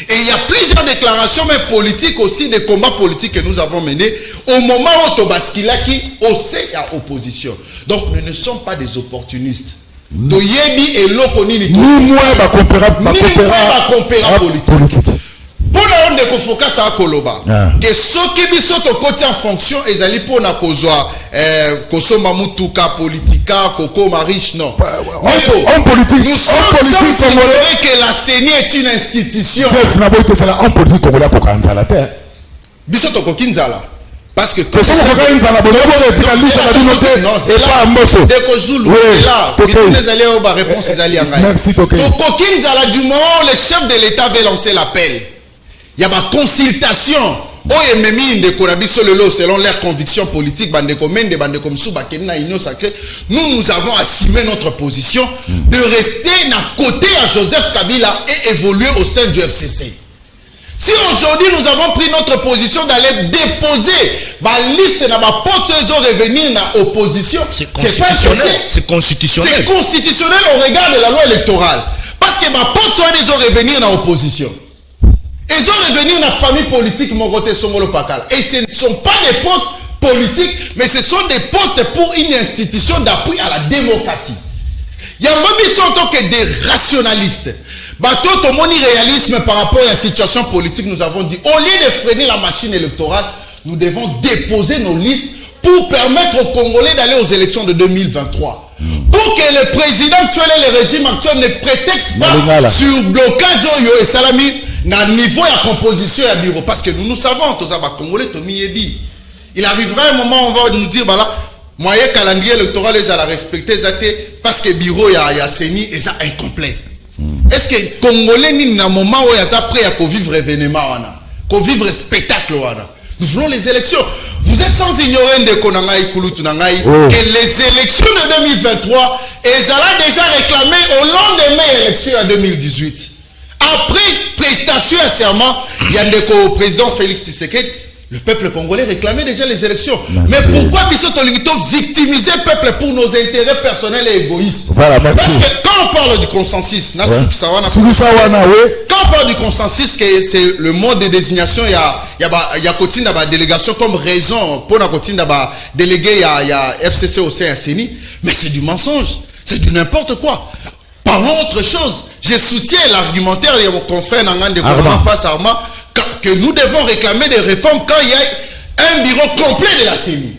S5: Et il y a plusieurs déclarations mais politiques aussi, des combats politiques que nous avons menés au moment où Tobaskila qui aussi à opposition. Donc nous ne sommes pas des opportunistes. Toyebi et l'okonini.
S1: Ni moi va comparer
S5: politique. Pour la ronde de focus à Koloba. Que ceux qui bisoto côté en fonction et ali pour na kozwa kosomba mutuka politika koko mariche non.
S1: En politique.
S5: Nous sommes congolais que la CENI est une institution.
S1: Chef na boite c'est la en politique congolais ko kanzala terre.
S5: Bisoto ko kinzala. Parce que
S1: non, c'est
S5: là. Merci. Du moment où le chef de l'État veut lancer l'appel. y a ma consultation oye memi ndeko na biso lelo selon leurs convictions politiques bandeko mende bandeko msuba kenina union sacrée nous avons assumé notre position de rester na côté à Joseph Kabila et évoluer au sein du FCC. Si aujourd'hui nous avons pris notre position d'aller déposer ma liste dans ma poste ils ont revenir dans l'opposition,
S4: c'est constitutionnel. C'est constitutionnel.
S5: C'est constitutionnel au regard de la loi électorale. Parce que ma poste ils ont revenir dans l'opposition. Ils ont revenir dans la famille politique Mogote Songolo Pakala. Et ce ne sont pas des postes politiques, mais ce sont des postes pour une institution d'appui à la démocratie. Il y a même ils sont que des rationalistes. Bateau tout mon irréalisme par rapport à la situation politique, nous avons dit, au lieu de freiner la machine électorale, nous devons déposer nos listes pour permettre aux Congolais d'aller aux élections de 2023. Pour que le président actuel et le régime actuel ne prétextent pas sur blocage et salami na niveau de composition et bureau. Parce que nous savons, tous les Congolais, il arrivera un moment où on va nous dire, voilà, moyen calendrier électoral, ils allaient respecter, parce que le bureau y a CENI et ça incomplet. Est-ce que les Congolais, ni un moment où ils sont prêts à vivre l'événement, à vivre le spectacle, nous voulons les élections. Vous êtes sans ignorer que les élections de 2023, elles allaient déjà réclamer au lendemain des élections en 2018. Après prestation et serment, il y a le président Félix Tshisekedi, le peuple congolais réclamait déjà les élections. Mais pourquoi Bissotolito victimiser le peuple pour nos intérêts personnels et égoïstes? Voilà, parce que quand on parle du consensus, quand on parle du consensus, c'est le mode de désignation, il y a côté de la délégation comme raison pour la côté de la délégué, il y a FCC au CNCNI, mais c'est du mensonge, c'est du n'importe quoi. Parlons autre chose. Je soutiens l'argumentaire de mon confrère Nangan de Kouama face à Armand que nous devons réclamer des réformes quand il y a un bureau complet de la CENI.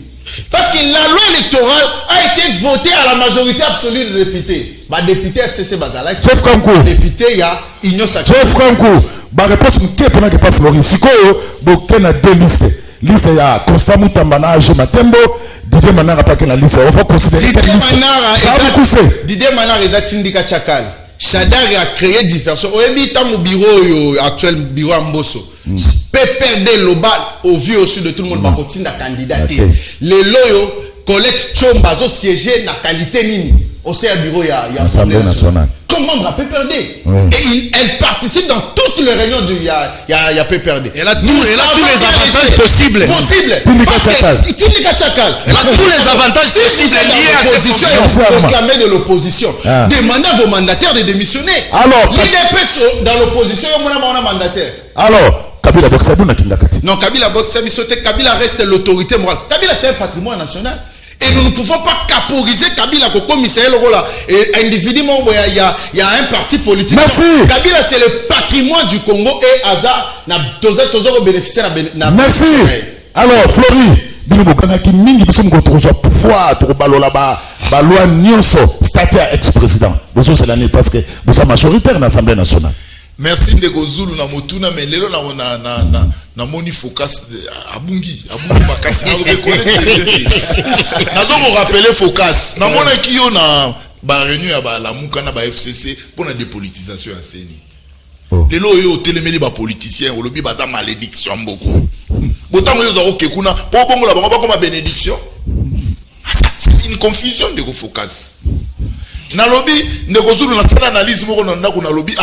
S5: Parce que la loi électorale a été votée à la majorité absolue de députés. Bah, député FCC Bazala, député, il y a Union Sacrée. Jeff Franco,
S1: ma réponse est que pas Florine. Si on a deux listes. Liste il y a Constant Moutambana, Matembo, Didier Manara, pas que la liste. On va considérer
S5: Didier Manara, Tindika Chakal. Chadar a créé diversion. Au bureau actuel, bureau Amboso. PPRD Loba, au vu au sud de tout le monde, va continuer à candidater. Les loyaux, collecte Chomba, zo siéger na qualité nini. Au sein du bureau, il y a Assemblée nationale. Comme membre à PPRD. Et elle participe dans toutes les réunions du il y a PPRD.
S4: Elle a tous les avantages possibles.
S5: Tindika Chakal.
S4: Elle a tous les avantages possibles liés à
S5: l'opposition et réclamer de l'opposition. Demandez à vos mandataires de démissionner.
S1: Alors,
S5: l'IDPS dans l'opposition, il y a un mandataire.
S1: Alors, Kabila Boxabou n'a qu'une kati.
S5: Non, Kabila Boxabou, Kabila reste l'autorité morale. Kabila, c'est un patrimoine national. Et nous ne pouvons pas caporiser Kabila comme commissaire et individuellement il y a un parti politique.
S1: Merci.
S5: Kabila c'est le patrimoine du Congo et Aza n'a toujours bénéficié na.
S1: Merci. Alors Flori, bino bokanga ki mingi biso ngo tozo pouvoir to balola ba loi nyonso statut ex-président. Bozo c'est l'année parce que vous êtes majoritaire dans l'Assemblée nationale.
S3: Merci Ndeko Zulu na motuna mais lelo na moni focus abungi makasi na reconnaître na donc rappeler focus na mona ki yo na ba réunion ya ba lamuka na ba FCC pour la dépolitisation ya CENI lelo yo telemeli ba politicien olobi baza malédiction beaucoup botango yo za okekuna po bongo la bango ba comme bénédiction c'est une confusion de focus na lobby Ndeko Zulu na sala analyse moko na ndako na lobby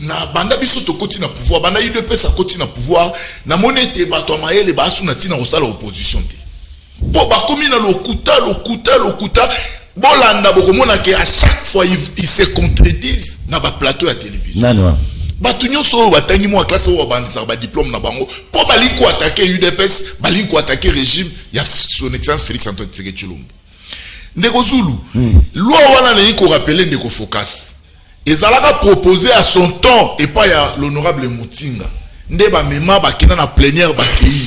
S3: na banda biso to koti na pouvoir banda UDPS a koti na pouvoir na monete bato mayele ba asu na tina osala opposition te po ba komi na lokuta bolanda bokomona ke à chaque fois ils se contredisent na ba plateau ya télévision
S1: nani
S3: bato nyonso batangi mo classe o bandisa ba diplôme na bango po bali ko attaquer UDPS bali ko attaquer régime ya son excellence Félix Antoine Tshisekedi Tshilombo. Ndeko Zulu loi wana na ko rappeler Ndeko Focus ezalaka proposé à son temps et pas à l'honorable Moutinga ndeba mema bakina na plénière bakei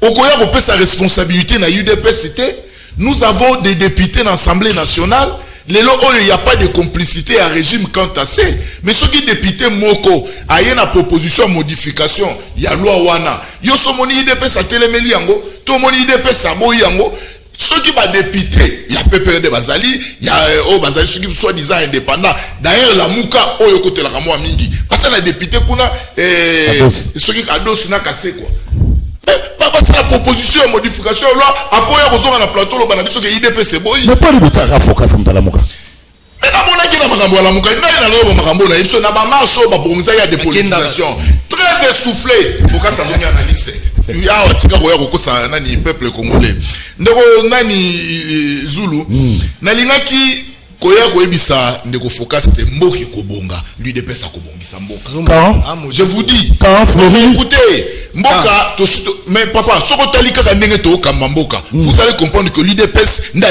S3: okoya ko sa responsabilité na UDPS c'était nous avons des députés dans l'Assemblée nationale lelo oyo il y a pas de complicité à régime quant à ça mais ceux qui député moko aye na proposition modification ya loi wana yo so moni UDPS a telemeli yango to moni UDPS aboyi yango ceux qui va député, il y a PPR de Bazali, il y a Bazali, ceux qui soit disant indépendants. D'ailleurs, la Mouka, côté la Ramoa Mingi. Parce que la député, ceux qui adossent n'a cassé quoi. C'est la proposition de modification là. Après, il y a un plateau, le banabis, que l'IDP c'est beau.
S1: Mais pas le bout de focus à la Mouka.
S3: Mais la monnaie la Magambo, la Mouka, il y a un Magambo, il y a un marche, il y a des politisations. Très essoufflé. Focus à l'Union analyste. Il y a un petit peu nani peuple congolais. Ndeko nani Zulu. Nalingaki koya koyebisa ndeko focus te mboki kobonga. Lui de pesa kobongisa mboka.
S1: Quand
S3: je vous dis.
S1: Quand Fleury.
S3: Écoutez. Mboka, mais papa, vous allez comprendre que l'IDPS n'a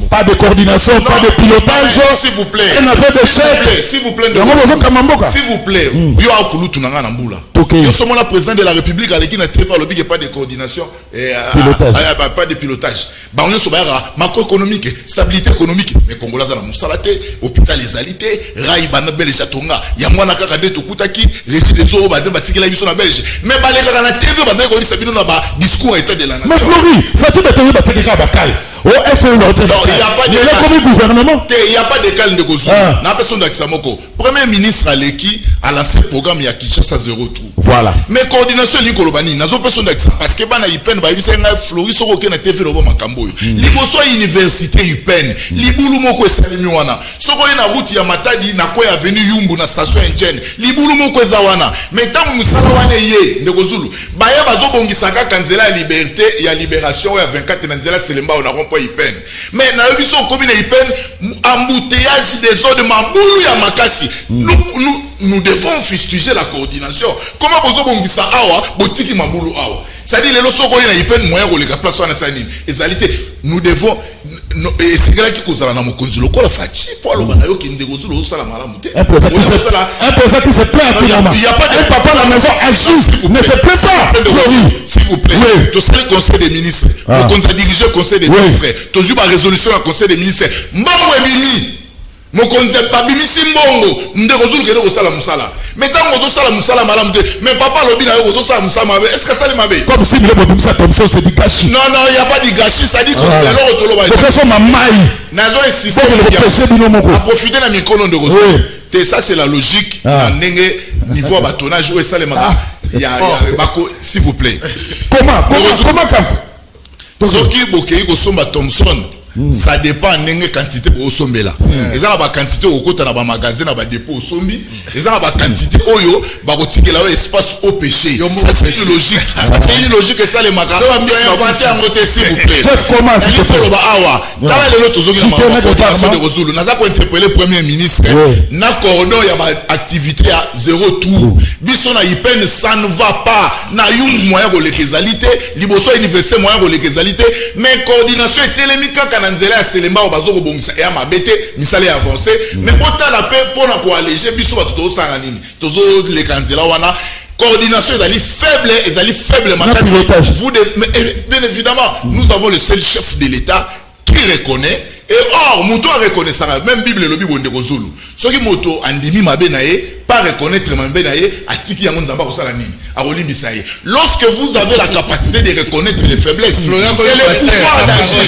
S1: pas de coordination, non, pas de pilotage.
S3: S'il vous plaît.
S1: S'il
S3: vous plaît. S'il vous plaît. Yo sommes la président de la République avec qui n'a pas de coordination et pas de pilotage. Bah on est macroéconomique, stabilité économique. Mais Congolais dans la Moussalate, hôpital les alité, Rai Banabel et Chatonga. Il y a moi na kakade to kutaki, récit des eaux, bah de batikela biso na Belge. Mais bah les gars na TV, bah de sabino na ba discours état de la nation.
S1: Mais Fleury, faut-il que batikela bakal? Oh, est-ce que il n'y
S3: a pas de calme de Gozou. N'a personne d'Aksamoko. Premier ministre Aleki a lancé le programme ya Kinshasa 0 trou.
S1: Voilà.
S3: Mais coordination li kolobani, nazo personne d'Aksam parce que bana Ipen ba ibisa nga Fleury soko ke na TV robo makambo yo. Liboso université Ipen, libulu moko esalimi wana. Soko na route ya Matadi na kwa avenue Yumbu na station Engine. Libulu moko ezawana. Mais tant musala wana ye de Gozulu. Ba ya bazo bongisaka kanzela ya liberté ya libération ya 24 na nzela selemba on a pas Ipen. Mais na yobiso commune Ipen embouteillage des eaux de Mamboulou ya Makasi. Nous devons fustiger la coordination. Comment vous avez awa botiki Mamboulou awa. C'est-à-dire les loso ko na Ipen moyen ko le place wana sani. Ezalité nous devons et c'est là qui cause la mokonzi lokola fachi pour le bana yo ki ndegozulu o sala malamu te.
S1: Un président qui se plaît actuellement. Il y a pas de papa à la maison agit. Ne se plaît pas.
S3: S'il vous plaît. Tu sais le conseil des ministres. Le conseil dirigé le conseil des ministres. Tu as eu résolution au conseil des ministres. Mbongo ebimi. Mokonzi babimisi mbongo. Ndegozulu kele ko sala musala. Mais tant qu'on sala musala malamu te. Mais papa lobi na yo ko sala musala mabe. Est-ce que ça le mabe?
S1: Comme si le bobimisa Thompson c'est du gâchis.
S3: Non, il y a pas de gâchis, ça dit que l'autre tolo ba.
S1: Professeur Mamai.
S3: Nazo insister. À profiter de micro de Gozulu. Ça c'est la logique. Niveau abatonnage où est ça les magas. Il y a s'il vous plaît.
S1: Comment ça?
S3: Donc qui bokei ko somba Thompson. Ça dépend de la quantité pour somber là. Ils ont la quantité au côté dans le magasin, dans le dépôt au sombi. Ils ont la quantité au yo, bah au là espace au péché. C'est une logique. C'est une logique que ça les magasins. Ça va bien inventer en côté s'il vous plaît.
S1: Comment
S3: ça se passe? Quand les autres ont de Gozulu, nous avons interpellé le premier ministre. N'a cordon il y a activité à 0 tour. Bisson a Ipen ça ne va pas. Na yung moyen pour les qualité, liboso université moyen pour les qualité, mais coordination est télémique nanzela ya selemba obazo ko bongisa ya mabete misale ya avancé mais pota la paix pour na ko alléger biso ba to sanga nini tozo le kanzela wana coordination ezali faible makati vous bien évidemment nous avons le seul chef de l'état qui reconnaît et or moto reconnaît ça même bible le bible de Gozulu soki moto andimi mabe na ye pas reconnaître mabe na ye atiki yango nzamba ko sala nini lorsque vous avez la capacité de reconnaître les faiblesses, c'est le pouvoir d'agir.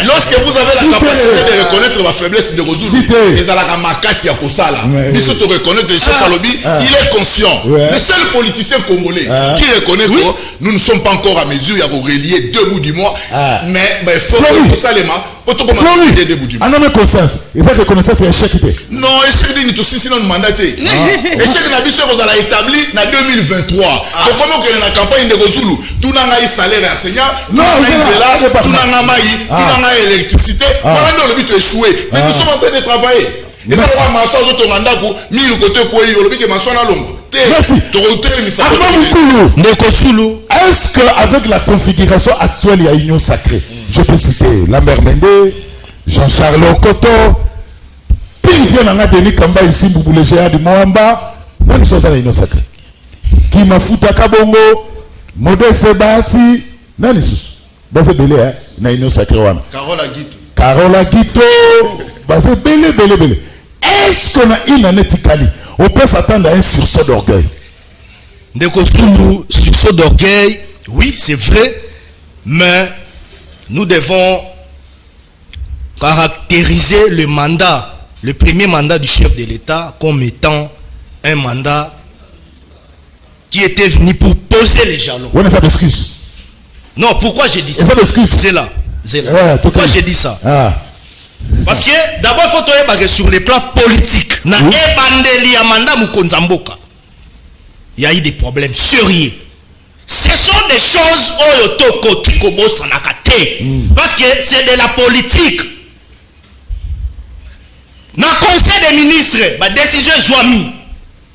S3: Lorsque vous avez la capacité de reconnaître ma faiblesse de Gozulu, et à la makasi à Kosala, il faut te reconnaître le chef Alobi, il est conscient. Le seul politicien congolais qui reconnaît que nous ne sommes pas encore à mesure, il y a relié 2 bouts du mois, mais il faut ça les mains.
S1: Ah non mais conscience, et ça reconnaissance c'est échec.
S3: Non, échec de tout sinon mandaté. Échec na biso ko la établi na 2023. Donc comment que la campagne de Gozulu, tout na ngai salaire enseignant, non, tout na ngai mai, tout na ngai électricité, voilà le but échoué. Mais nous sommes en train de travailler. Et ça va marcher aux autres mandats pour 1000 côté quoi, le but que ma soin à longue.
S1: Est-ce qu'avec la configuration actuelle, il y a union sacrée? Je peux citer Lambert Mende, Jean-Charles Okoto, Pilifio Nanga Denis Kamba ici, Boubou le géant du Moamba, même chose à l'union sacrée. Kimafuta Kabongo, Modeste Bahati, Nanissus. Basé belé, hein, na union sacrée. Carola Guito, basé belé. Est-ce qu'on a une année Tikali? On peut s'attendre à un sursaut d'orgueil.
S4: Ndeko Sulu, sursaut d'orgueil, Oui, c'est vrai, mais nous devons caractériser le mandat, le premier mandat du chef de l'État comme étant un mandat qui était venu pour poser les jalons.
S1: On n'a pas d'excuse.
S4: Non, pourquoi j'ai dit ça? C'est là. Pourquoi j'ai dit ça? Parce que d'abord, il faut te sur le plan politique. Il y a eu des problèmes sérieux. Ce sont des choses parce que c'est de la politique. Dans le conseil des ministres, la décision est mise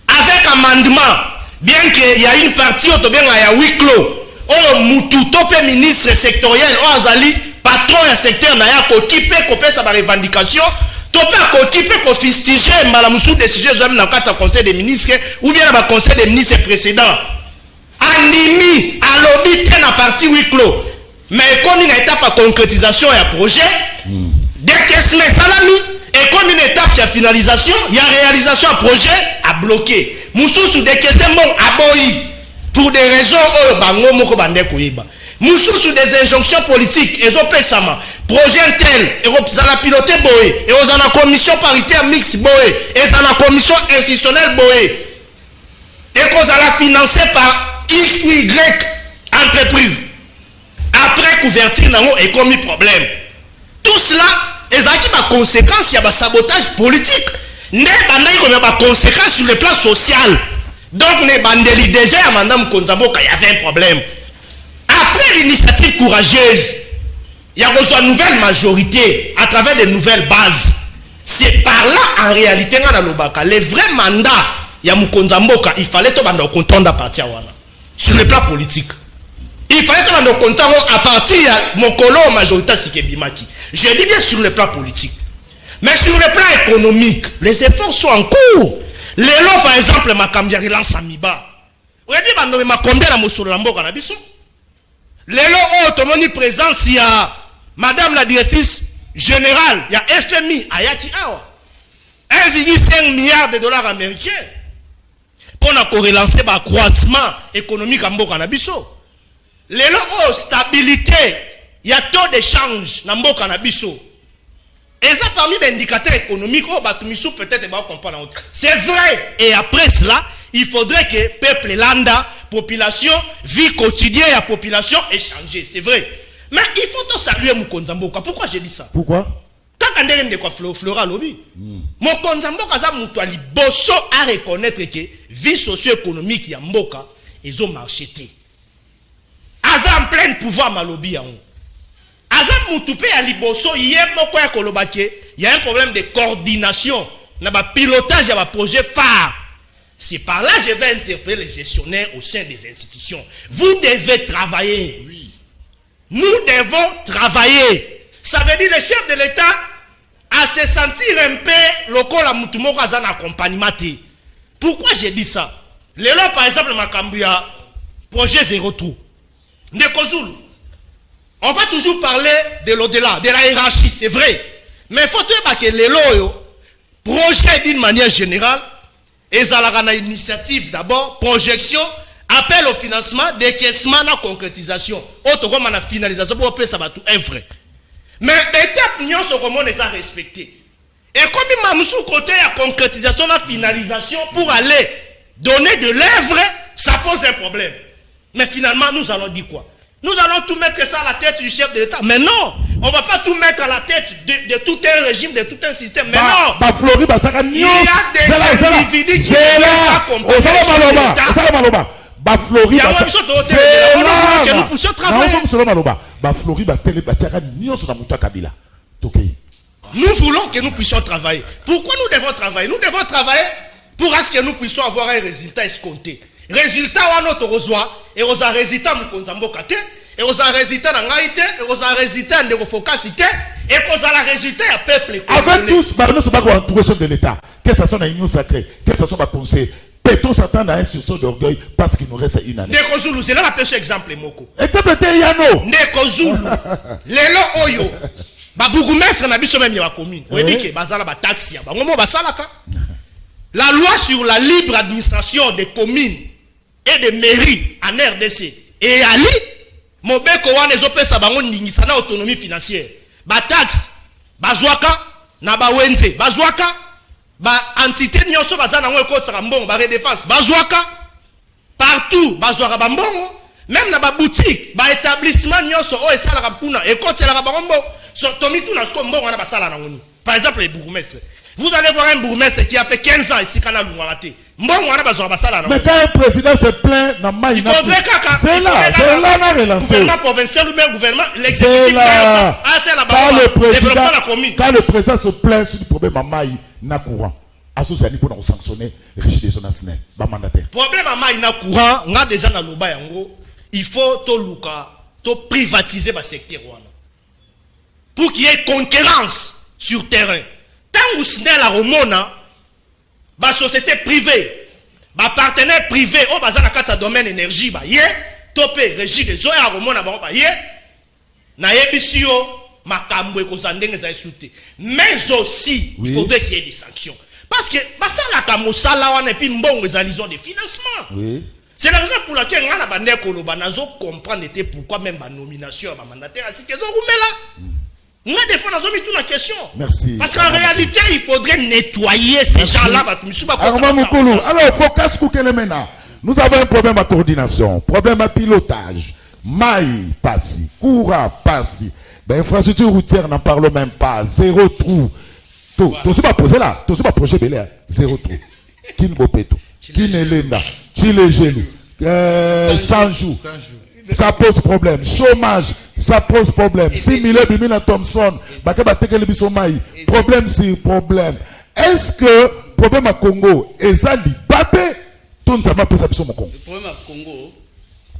S4: avec amendement, bien qu'il y a une partie où il y a 8 clos. Tout ministre sectoriel, patron du secteur, il y a sa revendication. Tu peux fustiger la décision dans le conseil des ministres ou bien dans le conseil des ministres précédents. Andimi à lobby à la partie 8 clos. Mais comme une étape à concrétisation et à projet, dès que c'est salami, et comme une étape de finalisation, il y a réalisation à projet à bloquer. Moussous dès que c'est bon à boy pour des raisons Moussous des injonctions politiques, et projet tel, et vous allez piloter boé, et vous allez la commission paritaire mixte boé, et vous allez la commission institutionnelle boé, et vous allez financer par X ou Y entreprise. Après couverture, et commis problème. Tout cela, et ça qui a conséquence, il y a un sabotage politique. Il y a des conséquences sur le plan social. Donc, déjà, à Madame Konzamboka, il y avait un problème. Après l'initiative courageuse, il y a besoin de nouvelles majorités à travers de nouvelles bases. C'est par là, en réalité, les vrais mandats, il y a Mukonzamboka, il fallait que nous comptions à partir sur le plan politique. Il fallait que nous comptions à partir de mon colon majoritaire, c'est Bimaki. Je dis bien sur le plan politique. Mais sur le plan économique, les efforts sont en cours. Les lots, par exemple, ma cambiari lance Amiba. Vous avez dit, ma combien la moussou Lamboka na biso? Les lots, tout le monde présence, il y a Madame la directrice générale, il y a FMI, Ayaki Awa. 1,5 milliard de dollars américains. Pour relancer le croissement économique à Mboka na biso. Les lots, stabilité, il y a taux d'échange na Mboka na biso. Et ça, parmi les indicateurs économiques, peut-être comprendre. C'est vrai. Et après cela, il faudrait que peuple landa, population, vie quotidienne et la population ait changé. C'est vrai. Mais il faut saluer Mukonzamboka. Pourquoi j'ai dit ça?
S1: Pourquoi?
S4: Quand on dit que Flora lobby, Mukonzamboka a bosso à reconnaître que vie socio-économique ya Mboka, ils ont marché. Aza en plein pouvoir ma lobby en haut. Azam Moutoupé à Liboso, il y a un problème de coordination, il y a un pilotage, il y a un projet phare. C'est par là que je vais interpeller les gestionnaires au sein des institutions. Vous devez travailler. Oui. Nous devons travailler. Ça veut dire que le chef de l'État a se sentir un peu local à Moutoumoko Azan accompagnement. Pourquoi j'ai dit ça? Les lois, par exemple, Makambia, projet zéro trou. Ndekozulu. On va toujours parler de l'au-delà, de la hiérarchie, c'est vrai. Mais il faut que les loyaux, projet d'une manière générale, et ça a une initiative d'abord, projection, appel au financement, décaissement, la concrétisation. Autre comme la finalisation, pour appeler ça va tout un vrai. Mais l'étape, nous sommes les a respectés. Et comme il m'a sous côté la concrétisation, la finalisation, pour aller donner de l'œuvre, ça pose un problème. Mais finalement, nous allons dire quoi? Nous allons tout mettre ça à la tête du chef de l'État. Mais non, on ne va pas tout mettre à la tête de tout un régime, de tout un système. Mais non, il y a des individus qui ne peuvent pas comprendre. Il y a même chose que nous puissions travailler. Nous voulons que nous puissions travailler. Pourquoi nous devons travailler? Nous devons travailler pour ce que nous puissions avoir un résultat escompté. Résultat à notre reçoit et aux résultats Mukonzamboka et aux résultats d'Angaïté et aux résultats de Focacité et aux résultats à peuple.
S1: Avec tous, nous sommes pas entourés chef de l'État. Que ce soit une union sacrée, que ce soit un conseil, peut-on s'attendre à un sursaut d'orgueil parce qu'il nous reste une année?
S4: Nekozulu, c'est là la pêche exemple Moko.
S1: Exemple Yano.
S4: Nekozulu, Lelo Oyo, Babougumestre n'a biso même ya commune. On dit que bazala ba taxi ya bango mo basalaka. La loi sur la libre administration des communes et des mairies en RDC, et ali mobeko wana ezopesa bango ndingisa na autonomie financière ba taxe bazwaka na ba wenze bazwaka ba entité nyonso bazana ngo ekotaka mbongo ba redéfense bazwaka partout bazwaka ba mbongo même na ba boutique ba établissement nyonso o esalaka puna ekotelaka bango mbongo so tomi tuna sko mbongo wana basala na ngoni. Par exemple les bourgmestres, vous allez voir un bourgmestre qui a fait 15 ans ici kana lungwate mbongo wana bazwaka basala na ngoni.
S1: Mais quand un président se plaint na mai,
S4: il faudrait
S1: c'est là na relancer
S4: gouvernement provincial ou même gouvernement l'exécutif c'est la développement la commune.
S1: Quand le président se plaint sur le problème à mai na courant associé pour nous sanctionner régime des zones nationales ba mandataire
S4: problème à mai na courant nga déjà na loba yango il faut to luka to privatiser ba secteur wana pour qu'il y ait concurrence sur terrain. Tant que c'est la romona ba société privée ba partenaire privé o bazana kata domaine énergie ba yé topé régie des eaux ya romona ba yé na yebisio makambo ekozandenge za esute. Mais aussi il faudrait qu'il y ait des sanctions parce que ça la kamosala wana et puis mbongo ezalizo de financement.
S1: Oui.
S4: C'est la raison pour laquelle on a bandé koloba nazo comprendre était pourquoi même ba nomination ba mandataire ainsi que zo rumela. On a des fois nazo mis toute la question.
S1: Merci.
S4: Parce qu'en réalité il faudrait nettoyer ces gens-là ba tumisuba ko.
S1: Alors focus pour quel maintenant. Nous avons un problème à coordination, problème à pilotage. Maï passi, courant passi. Ben infrastructure routière n'en parle même pas, zéro trou. Tout ce pas posé là, tout ce pas projet belé, zéro trou. Qui ne bopeto, qui ne lenda. Si les genoux, 100 jours, ça pose problème. Chômage, ça pose problème. 6 000 Bimina Thompson, problème sur problème. Est-ce que problème à Congo, et ça dit, Babé, tout ne s'est pas passé sur mon Congo.
S2: Le problème à Congo,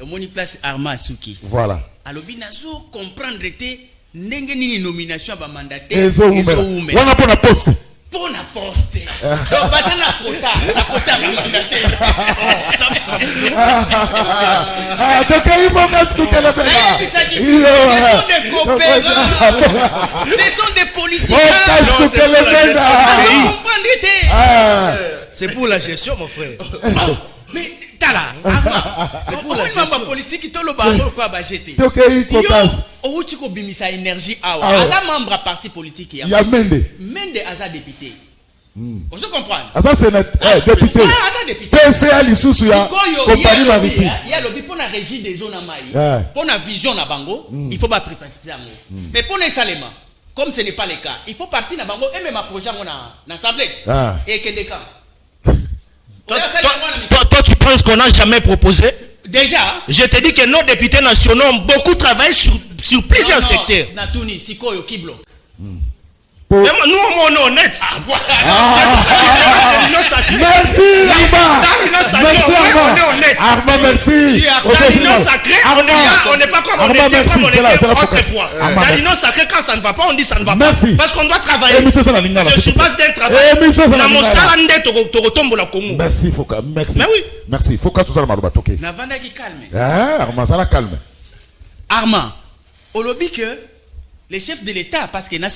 S2: mon place Arma Suki.
S1: Voilà.
S2: Alors, binazo comprendre était n'engue ni nomination à mandataire.
S1: Et ça, on a pas la poste.
S2: Pour la poste. Donc, pas la quota. La quota mandataire.
S1: Donc, il faut expliquer le
S2: Ce sont des copains. Ce sont des politiques.
S4: C'est pour la gestion, mon frère.
S2: Mais, tala. C'est pour la gestion. Politique, tout le ballon, quoi, bah, j'étais. Où tu peux bimisa énergie, aza membre à parti politique.
S1: Il y a Mende.
S2: Mende, aza député. Vous comprenez?
S1: Aza sénateur, député. PCA, l'issue, il y a compagnie maritime.
S2: Il y a lobby pour la régie des zones à Maï. Pour la vision à Bango, il faut pas privatiser. Mais pour les saléments, comme ce n'est pas le cas, il faut partir dans Bango et même un projet dans Sablette. Et que des cas.
S4: Toi, tu penses qu'on n'a jamais proposé?
S2: Déjà,
S4: je te dis que nos députés nationaux ont beaucoup travaillé sur plusieurs secteurs.
S2: Natuni, Sikoyo, qui bloque.
S4: Nous, on est honnête.
S1: Merci, Arma. Merci, Arma. Merci.
S4: Dans l'union sacrée, on n'est pas comme on était autrefois. Dans l'union sacrée, quand ça ne va pas, on dit ça ne va pas. Parce qu'on doit travailler. C'est sur base d'un travail.
S1: Merci, Foka. Merci.
S4: Mais oui.
S1: Merci. Foka, tout ça, Marouba, ok.
S2: Navanda qui calme.
S1: Arma, ça la calme.
S2: Arma, au lobby que les chefs de l'État, parce que il est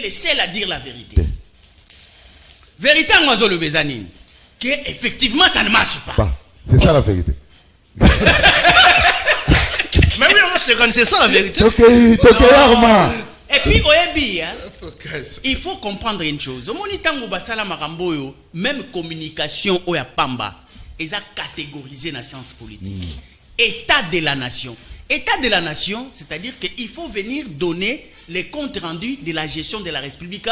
S2: le seul à dire la vérité. Vérité en oiseau le Bézanine, que effectivement ça ne marche pas.
S1: C'est ça la vérité.
S4: Mais oui, c'est ça la vérité.
S1: Ok, Arma.
S2: Et puis, il faut comprendre une chose. Au moment basala maramboyo, même communication oya pamba, ils ont catégorisé la science politique. État de la nation. État de la nation, c'est-à-dire qu'il faut venir donner les comptes rendus de la gestion de la République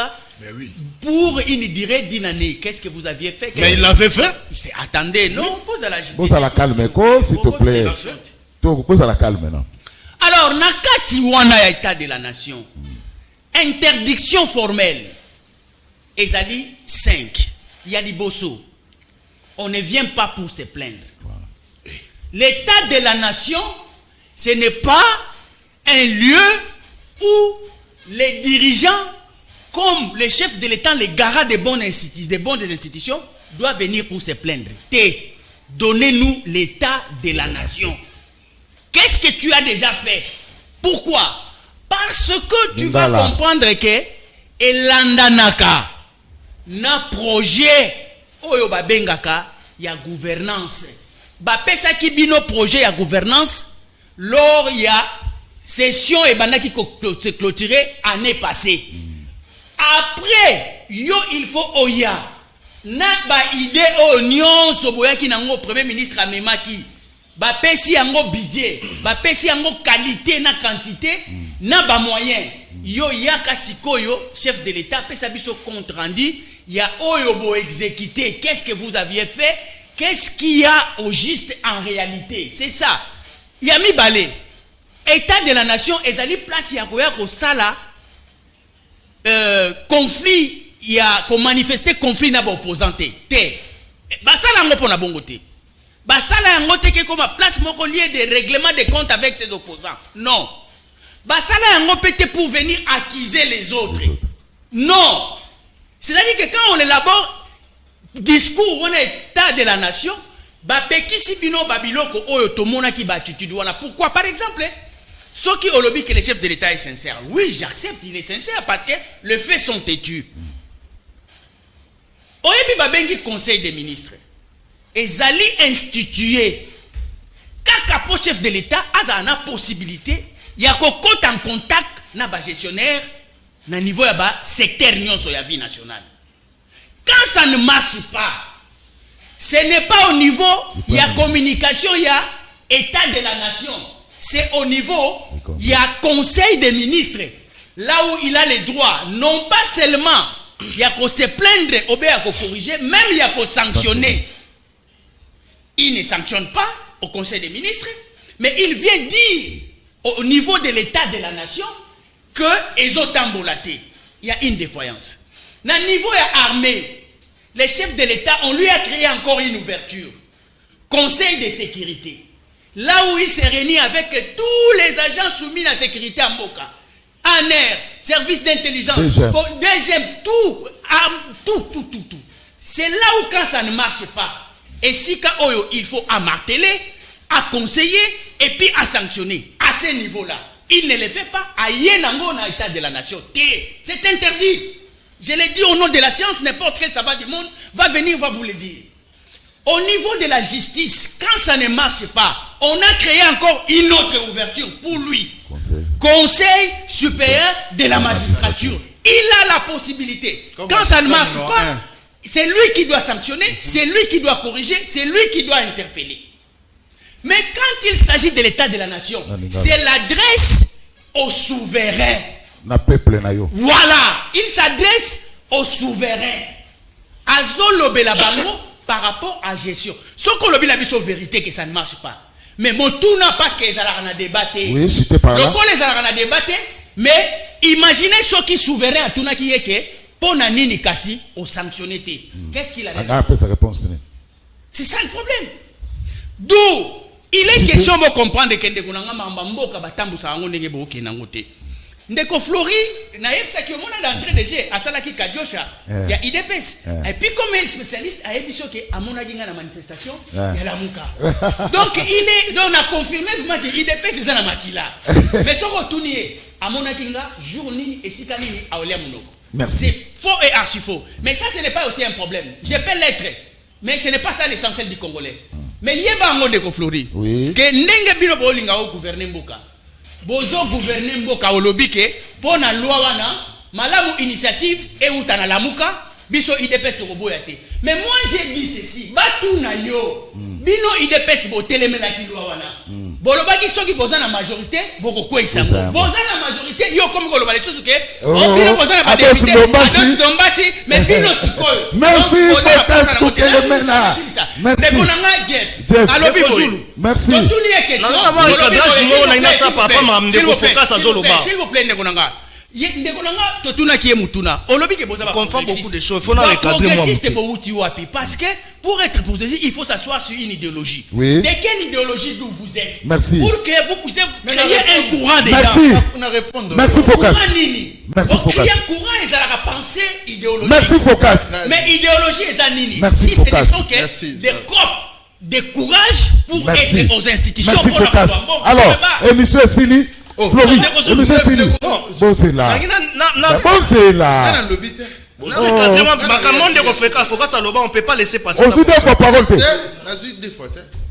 S2: pour une durée d'une année. Qu'est-ce que vous aviez fait?
S4: Mais il l'avait fait.
S2: Attendez, non, pose à la justice.
S1: Pose à la calme, s'il te plaît. Pose à la calme maintenant.
S2: Alors, nakati wana état de la nation. Interdiction formelle. Ezali 5. Yali Bosso. On ne vient pas pour se plaindre. L'état de la nation, ce n'est pas un lieu où les dirigeants, comme les chefs de l'État, les garants des bonnes institutions, doivent venir pour se plaindre. Donnez-nous l'état de la nation. Qu'est-ce que tu as déjà fait? Pourquoi? Parce que tu vas comprendre que elandanaka na projet oyo babengaka ya gouvernance ba pesa ki bino projet ya gouvernance lors il y a session et banda qui se clôturer année passée. Après yo il faut oya na ba idée oignon soboya ki nango premier ministre amemaki ba pesi yango budget ba pesi yango qualité na quantité na ba moyen yo yaka sikoyo chef de l'état pesa biso compte rendu ya oyo bo exécuter qu'est-ce que vous aviez fait, qu'est-ce qu'il y a au juste en réalité, c'est ça. Yami balé état de la nation ezali place ya koya ko sala conflit ya ko manifester conflit na ba opposanté te basala ngo pona bongo te basala yango te ke comme place moko lié de règlement de compte avec ses opposants, non. Basala yango peut pour venir accuser les autres, non. C'est-à-dire que quand on élabore discours on état de la nation ba pekisi bino babiloko oyo tomona ki ba attitude wana. Pourquoi par exemple ceux qui ont lobby que le chef de l'État est sincère, oui j'accepte, il est sincère parce que les faits sont têtus. Oyebi babengi conseil des ministres ezali institué kaka po chef de l'État a na possibilité ya kokota en contact na ba gestionnaire na niveau ya ba secteur nyonso ya vie nationale. Quand ça ne marche pas, ce n'est pas au niveau il y a communication, il y a état de la nation, c'est au niveau il y a conseil des ministres là où il a les droits, non pas seulement il y a qu'on se plaindre ou bien qu'on corriger, même il y a qu'on sanctionner. Il ne sanctionne pas au conseil des ministres, mais il vient dire au niveau de l'état de la nation que ils ont tambolaté. Il y a une défaillance. Dans le niveau de l'armée, les chefs de l'État, on lui a créé encore une ouverture. Conseil de sécurité. Là où il s'est réuni avec tous les agents soumis à la sécurité en Boka. ANR, service d'intelligence, DGM, tout. C'est là où quand ça ne marche pas, et si quand il faut à marteler, à conseiller, et puis à sanctionner. À ce niveau-là, il ne le fait pas. À Yenango, dans l'état de la nation. C'est interdit. Je l'ai dit au nom de la science, n'importe quel savant du monde va venir, va vous le dire. Au niveau de la justice, quand ça ne marche pas, on a créé encore une autre ouverture pour lui. Conseil supérieur de la magistrature. Il a la possibilité. Quand ça ne marche pas, c'est lui qui doit sanctionner, c'est lui qui doit corriger, c'est lui qui doit interpeller. Mais quand il s'agit de l'état de la nation, c'est l'adresse au souverain. Voilà, il s'adresse au souverain. Azolobe la bango par rapport à gestion. Ce qu'on lobby la biso vérité que ça ne marche pas. Mais mon tout n'a pas ce qu'ils allaient débattre.
S1: Oui, c'était par là.
S2: Donc on les a débattre, mais imaginez ce qui souverain à tout n'a qui est que pour nani kasi au sanctionné. Qu'est-ce qu'il a dit? C'est ça le problème. D'où il est question de comprendre que ndekunanga mambamboka batambu sa ngo ndenge boke nangote. Ndeko Flori na yebsa ki omona d'entrée de jeu asala ki kadiosha ya IDPS. Et puis comme il est spécialiste a yebiso que amona ginga na manifestation ya la muka. Donc il est donc on a confirmé vraiment que IDPS c'est ça na makila. Mais ce retournier amona ginga jour nini et sikani ni aolia munoko.
S1: Merci.
S2: C'est faux et archi faux. Mais ça ce n'est pas aussi un problème. Je peux l'être. Mais ce n'est pas ça l'essentiel du Congolais. Mais yeba ngo Ndeko Flori que ndenge bino bolinga au gouverner mboka. Bozo gouverner mboka olobike pona loi wana malamu initiative et utana lamuka biso IDPS tokoboya te. Mais moi j'ai dit ceci, batu na yo bino IDPS bo telemela ki loi wana. Bolobaki soki boza na majorité boko kwesa ngo. Boza na majorité yo comme ko lobale soso ke bino boza na ba député Dombasi mais bino sikoyo.
S1: Merci Fokas Kokelemena. Merci.
S2: Alobi Bozulu.
S1: Merci.
S2: Donc tout les questions. S'il vous plaît Ndekonanga. Ndekonanga totuna ki mutuna. Olobi ke boza ba
S4: comprend beaucoup de choses, il faut la recadrer moi.
S2: Parce que pour être progressiste, il faut s'asseoir sur une idéologie.
S1: Oui.
S2: De quelle idéologie d'où vous êtes?
S1: Merci.
S2: Pour que vous puissiez créer un courant dedans.
S1: Merci.
S5: On a répondu.
S1: Merci Fokas.
S2: Merci Fokas. Créer un courant, ils ont la pensée idéologique.
S1: Merci Fokas.
S2: Mais idéologie, ils ont nini.
S1: Merci
S2: si
S1: Fokas.
S2: Ce des copes de courage pour être aux institutions.
S1: Merci Fokas. Alors, émission Sili. Flori, émission Sili. Bon, c'est là. Bon, c'est là.
S4: On ne peut pas laisser passer.
S1: On dit deux fois parole.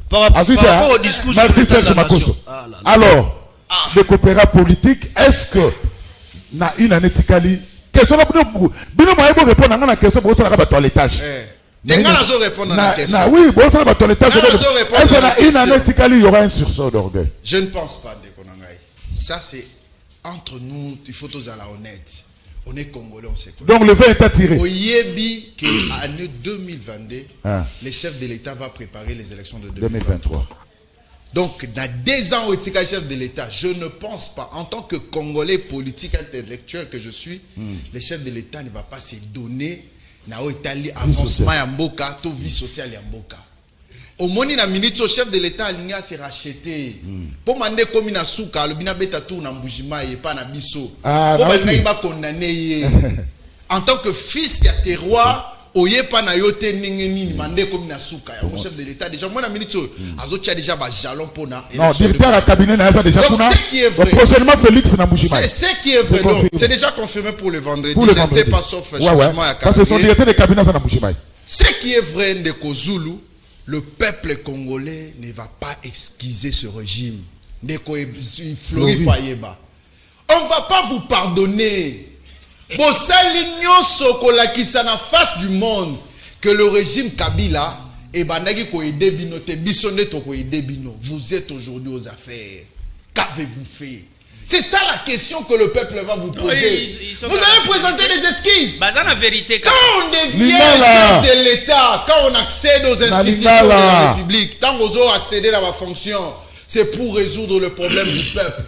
S4: Par rapport au discours sur
S1: merci
S4: l'état de
S1: Serge
S4: la nation.
S1: Makoso. Alors, le coopérat politique, est-ce que na une année tikali question là bino moi pour répondre à la question pour ça la toilettage.
S5: Denga nazo répondre à la question.
S1: Oui, bon ça la toilettage. Est-ce que na une année tikali il y aura un sursaut d'orgueil?
S5: Je ne pense pas de Konangai. Ça c'est entre nous, il faut tous aller honnête. On est Congolais, on sait quoi.
S1: Donc le vin est attiré.
S5: Au Yebi, qu'en l'année 2022, le chef de l'État va préparer les élections de 2023. Donc, dans 2 ans au chef de l'État, je ne pense pas, en tant que Congolais politique intellectuel que je suis, le chef de l'État ne va pas se donner na Itali avancement ya mboka, to vie sociale ya mboka. Au moni na minute au chef de l'État aligné se racheter. Pour mande comme na souka, le bina beta tour na mbujima et pas na biso. Pour ba ba condamner. En tant que fils ya terroir, oye pa na yote ningeni mande comme na souka ya au chef de l'État déjà moi na minute azo tia déjà ba jalon pour na.
S1: Non, directeur à cabinet na ça déjà pour na. Prochainement Félix na mbujima.
S5: C'est ce qui est vrai. C'est déjà confirmé pour le vendredi.
S1: Je ne sais
S5: pas sauf changement à
S1: parce que son directeur de cabinet ça na mbujima.
S5: Ce qui est vrai de Kozulu, le peuple congolais ne va pas excuser ce régime. On ne va pas vous pardonner. Face du monde que le régime Kabila vous êtes aujourd'hui aux affaires. Qu'avez-vous fait? C'est ça la question que le peuple va vous poser. Vous allez présenter des esquisses.
S2: La vérité.
S5: Quand on devient chef de l'État, quand on accède aux institutions de la République, tant qu'on a accédé à la fonction, c'est pour résoudre le problème du peuple.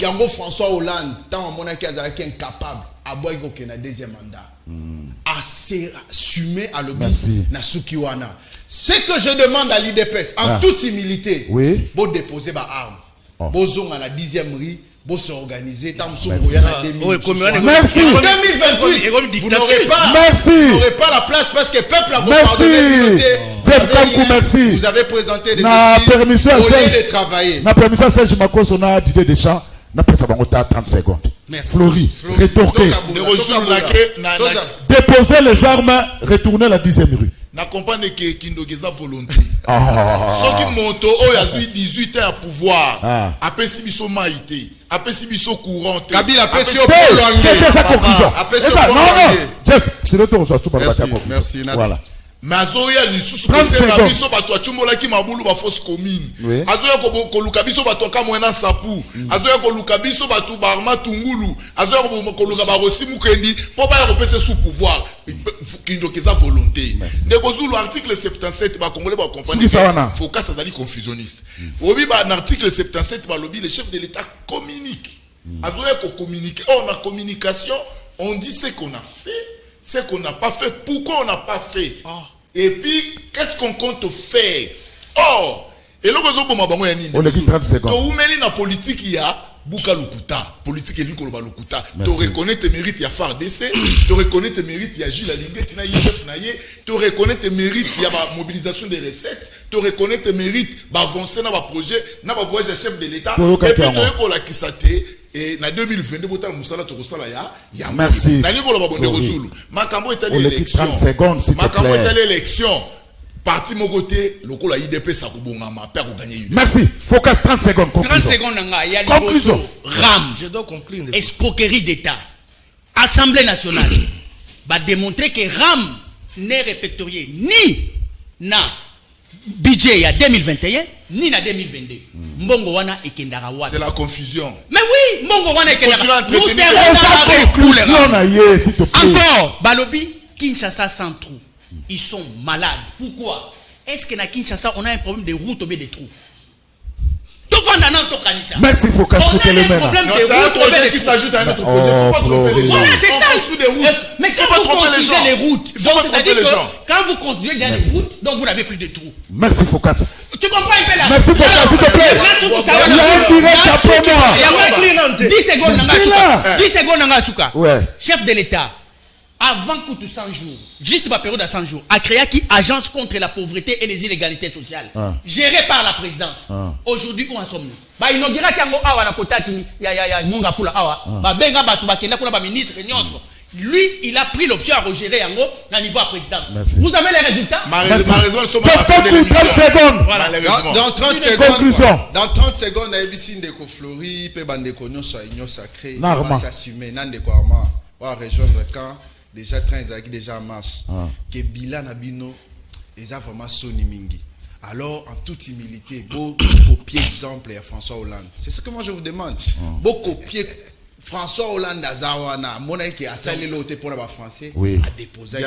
S5: Yango François Hollande, tant on a été incapable, à boire un deuxième mandat, à s'assumer à l'obéissance na Sukiwana. Ce que je demande à l'IDPS, en toute humilité, vous déposez vos armes. Vous avez la 10e rue. Vous s'organiser.
S1: Merci.
S5: En 2028, vous n'aurez pas la place parce que le peuple a
S1: merci.
S5: Vous avez présenté des excuses au lieu de travailler.
S1: Na permission à Serge Makoso na Didier Deschamps. Na pesa bango 30 secondes.
S2: Merci.
S1: Flori, rétorquer. Déposer les armes, retourner la 10e rue.
S3: Na comprendre que Kindogeza volonté. Soki moto oyo azui 18 ans à pouvoir. Apesi biso maïté. Apesi biso courant.
S5: Kabila apesi au
S1: c'est sa conclusion. Non, Jeff, c'est le tour sur tout
S5: merci.
S1: Voilà.
S3: Mais azoya lisusu pesa biso bato achumbola ki mabulu ba fausse commune. Azoya ko luka biso bato ka mwena sapu. Azoya ko luka biso bato barma tungulu. Azoya ko luka ba rosi mukendi po ba ko pesa sous pouvoir. Kindokeza volonté. Ndeko Zulu article 77 ba congolais ba comprendre. Focus azali confusionniste. Obi ba article 77 ba lobby le chef de l'État communique. Azoya ko communiquer. On a communication, on dit ce qu'on a fait. Ce qu'on n'a pas fait, pourquoi on n'a pas fait. Et puis, qu'est-ce qu'on compte faire? Or, et là,
S1: on a dit 30 secondes.
S3: Où mène la politique, il y a Bouka Lukuta, politique et Likoloba Lukuta. Tu reconnais tes mérites, il y a FARDC, tu reconnais tes mérites, il y a Gilles Alingue, tu reconnais tes mérites, il y a la mobilisation des recettes, tu reconnais tes mérites, avancer dans le projet, dans le voyage chef de l'État, et puis tu reconnais la Kisate. Et en 2022,
S1: merci.
S3: Makambo est allé l'élection. Makambo est allé l'élection. Parti mon côté, le coup la IDP ça kubongama, père ou gagner.
S1: Merci. Focus 30 secondes.
S2: 30 secondes il y a
S1: conclusion.
S2: RAM. Je dois conclure. Escroquerie d'État. Assemblée nationale va démontrer que RAM n'est répertorié ni na budget à 2021 ni na 2022. Mbongo wana ekendara wata.
S3: C'est la confusion.
S2: Mais oui, Mbongo wana ekendara.
S3: Nous
S2: serons encore Balobi Kinshasa sans trou. Ils sont malades. Pourquoi? Est-ce que na Kinshasa on a un problème de route ou des trous?
S1: Merci pour casser le
S3: même. C'est un projet qui s'ajoute à un autre projet. Il ne faut pas tromper les gens.
S2: C'est ça. Mais quand vous construisez les routes, c'est-à-dire que quand vous construisez des routes, donc vous n'avez plus de trous.
S1: Merci Focas.
S2: Tu comprends un peu la
S1: Merci Focas, s'il te plaît. Il y a un direct après moi.
S2: 10 secondes dans Asuka. Chef de l'État. Avant que tout 100 jours, juste ma période à 100 jours, a créé qui agence contre la pauvreté et les inégalités sociales, gérée par la présidence. Aujourd'hui, où en sommes-nous? Bah, inaugura qui a awa na kota qui ya munga pula awa. Bah, benga batu bakenda kuna ba ministre nyonso.
S6: Lui, il a pris l'option à regérer Yango à niveau à présidence.
S1: Merci.
S6: Vous avez les résultats?
S3: Malheureusement, nous sommes
S1: Je fais pour 30 secondes.
S3: Voilà.
S5: Dans 30
S1: Conclusion.
S5: secondes, dans 30 secondes, ABC Ndeko Flori, pe bandeko nyonso union sacrée, il va s'assumer, Nandeko Arma, va rejoindre quand déjà train qui déjà en marche. Que bilan Nabino, ils ont vraiment sonné mingi. Alors, en toute humilité, beau copier exemple à François Hollande. C'est ce que moi je vous demande. Beau copier François Hollande à Zawana, mon qui a salé l'autre pour les Français, a déposé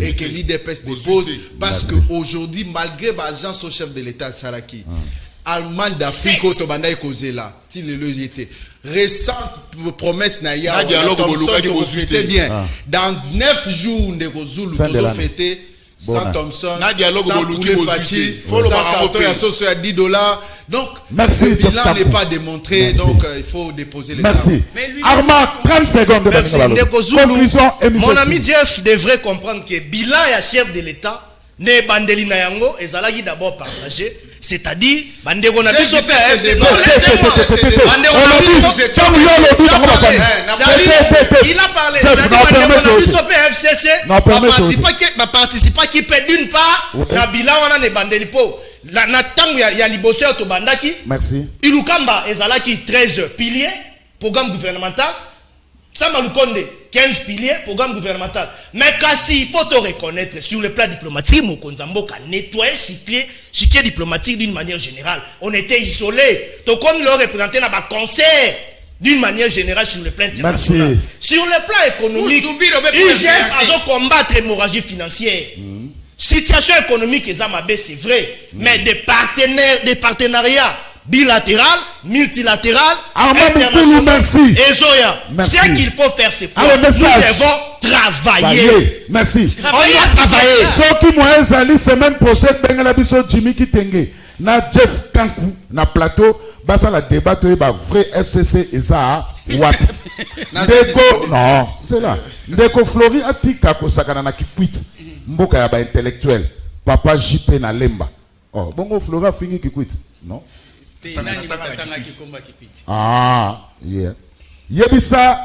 S5: et que l'IDPS dépose parce qu'aujourd'hui, malgré l'agent au chef de l'État Saraki, Allemagne d'Afrique, au Tobanda et Kozela, il était récente promesse Naya, bien. Dans 9 jours, nous avons fêté. Sans Thompson, sans Poulet Fati, sans carton à sauce à $10. Donc, le bilan n'est pas démontré, donc il faut déposer les
S1: Merci. Armand, 30 secondes.
S4: Merci.
S1: Conclusion,
S4: mon ami Jeff devrait comprendre que bilan et chef de l'État, ne bandeli na yango, et zalagi d'abord partagé. C'est-à-dire, bandeko na biso pe il a parlé, FCC, participa qui peut d'une part, na bilan wana ne bandeli po, na tangu ya liboso to bandaki,
S1: merci.
S4: Ilukamba ezalaki 13 piliers, programme gouvernemental, Samba Lukonde 15 piliers, programme gouvernemental. Mais kasi, il faut te reconnaître, sur le plan diplomatique, Mokonzamboka nettoyer chiquier diplomatique d'une manière générale. On était isolés. Donc, on le représentait dans le concert d'une manière générale sur le plan international.
S1: Merci.
S4: Sur le plan économique, IGF a combattre l'hémorragie financière. Situation économique, c'est vrai. Mais des partenariats bilatéral, multilatéral, international.
S1: Merci.
S4: Et Zoya, ce qu'il faut faire, c'est quoi? Nous devons travailler.
S1: Merci.
S4: On doit travailler.
S1: Ce qui moi ezali semaine prochaine bengala biso Jimmy Kitenge na Jeff Kankou na plateau basa la débat to ba vrai FCC eza wapi. Ndeko non, c'est là. Ndeko Flori atika ko sakana na Kikwit. Mboka ya ba intellectuel. Papa JP na Lemba. Oh, bongo Flora fingi Kikwit. Non? Yeah. Yebisa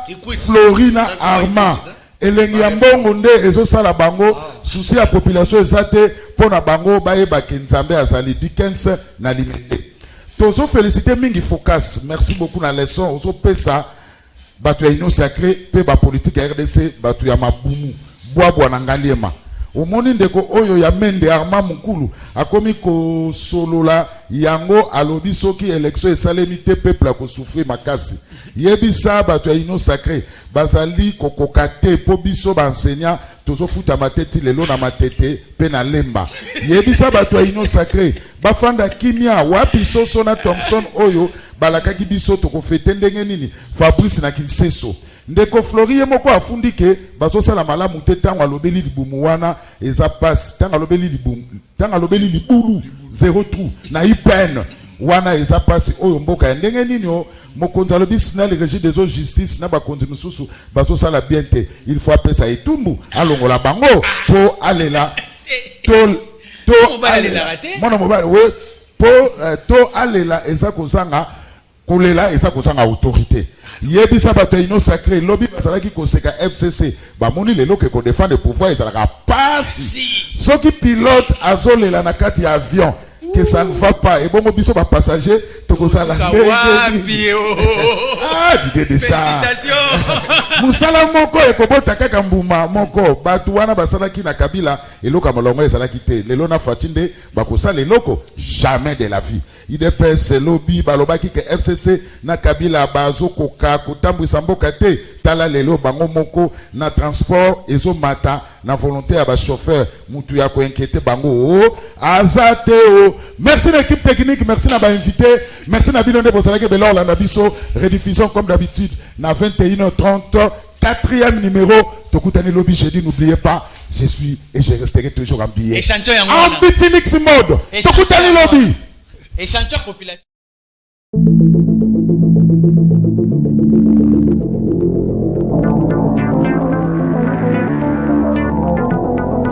S1: Florina Arma elengi ya mbongo nde ezosala bango souci ya population ezate pona bango baye bakinzambe azali Dickens na limité. Tozo féliciter mingi focus. Merci beaucoup na leçon ozo pesa batu ya ino sacré pe ba politique ya RDC batu ya mabumu bwabwa na ngaliema. Omoni ndeko oyo ya mende Arma mukulu akomi ko solola yango alobi soki élection esalemi te peuple a ko souffrir makasi yebisa bato ya ino sacré bazali kokoka te po biso ba enseignant tozo futa mateti lelo na matete pe na lemba yebisa bato ya ino sacré bafanda kimia wapi soso na Thompson oyo balakaki biso to ko fete ndenge nini Fabrice na Kinseso ndeko Florie moko afundi ke bazosala malamu te tango alobeli libumu wana eza passe tango alobeli libumu tango alobeli libulu zéro trou na ipen wana eza passe oyo mboka ya ndenge nini o mokonzi alobi sina le régime des eaux justice na bakonzi mususu bazosala bien te il faut apesa etumbu alongola bango po alela to alela mona mobile we po to alela eza kozanga kolela eza kozanga autorité yebisa bato ino sacré lobby basalaki koseka FCC bamoni lelo ke ko défendre pouvoir ezalaka pasi soki pilote azolela na kati ya avion que ça ne va pas et bon biso ba passager to kozala l'idée de ça musala moko ekobota kaka mbuma moko batu wana basalaki na Kabila eloka molongo ezalaki te lelo na Fatinde bakosala eloko jamais de la vie IDPS lobby balobaki ke FCC na Kabila bazo koka kotambwisa mboka te tala lelo bango moko na transport ezo mata na volonté à ba chauffeur mutu ya ko inquiéter bango azate o. Merci l'équipe technique, merci na ba invité, merci na bilonde bozalaki belo la biso rediffusion comme d'habitude na 21h30 4e numéro tokutani lobby jeudi n'oubliez pas je suis et je resterai toujours en billet en petit mix mode tokutani lobby
S2: et chanteur population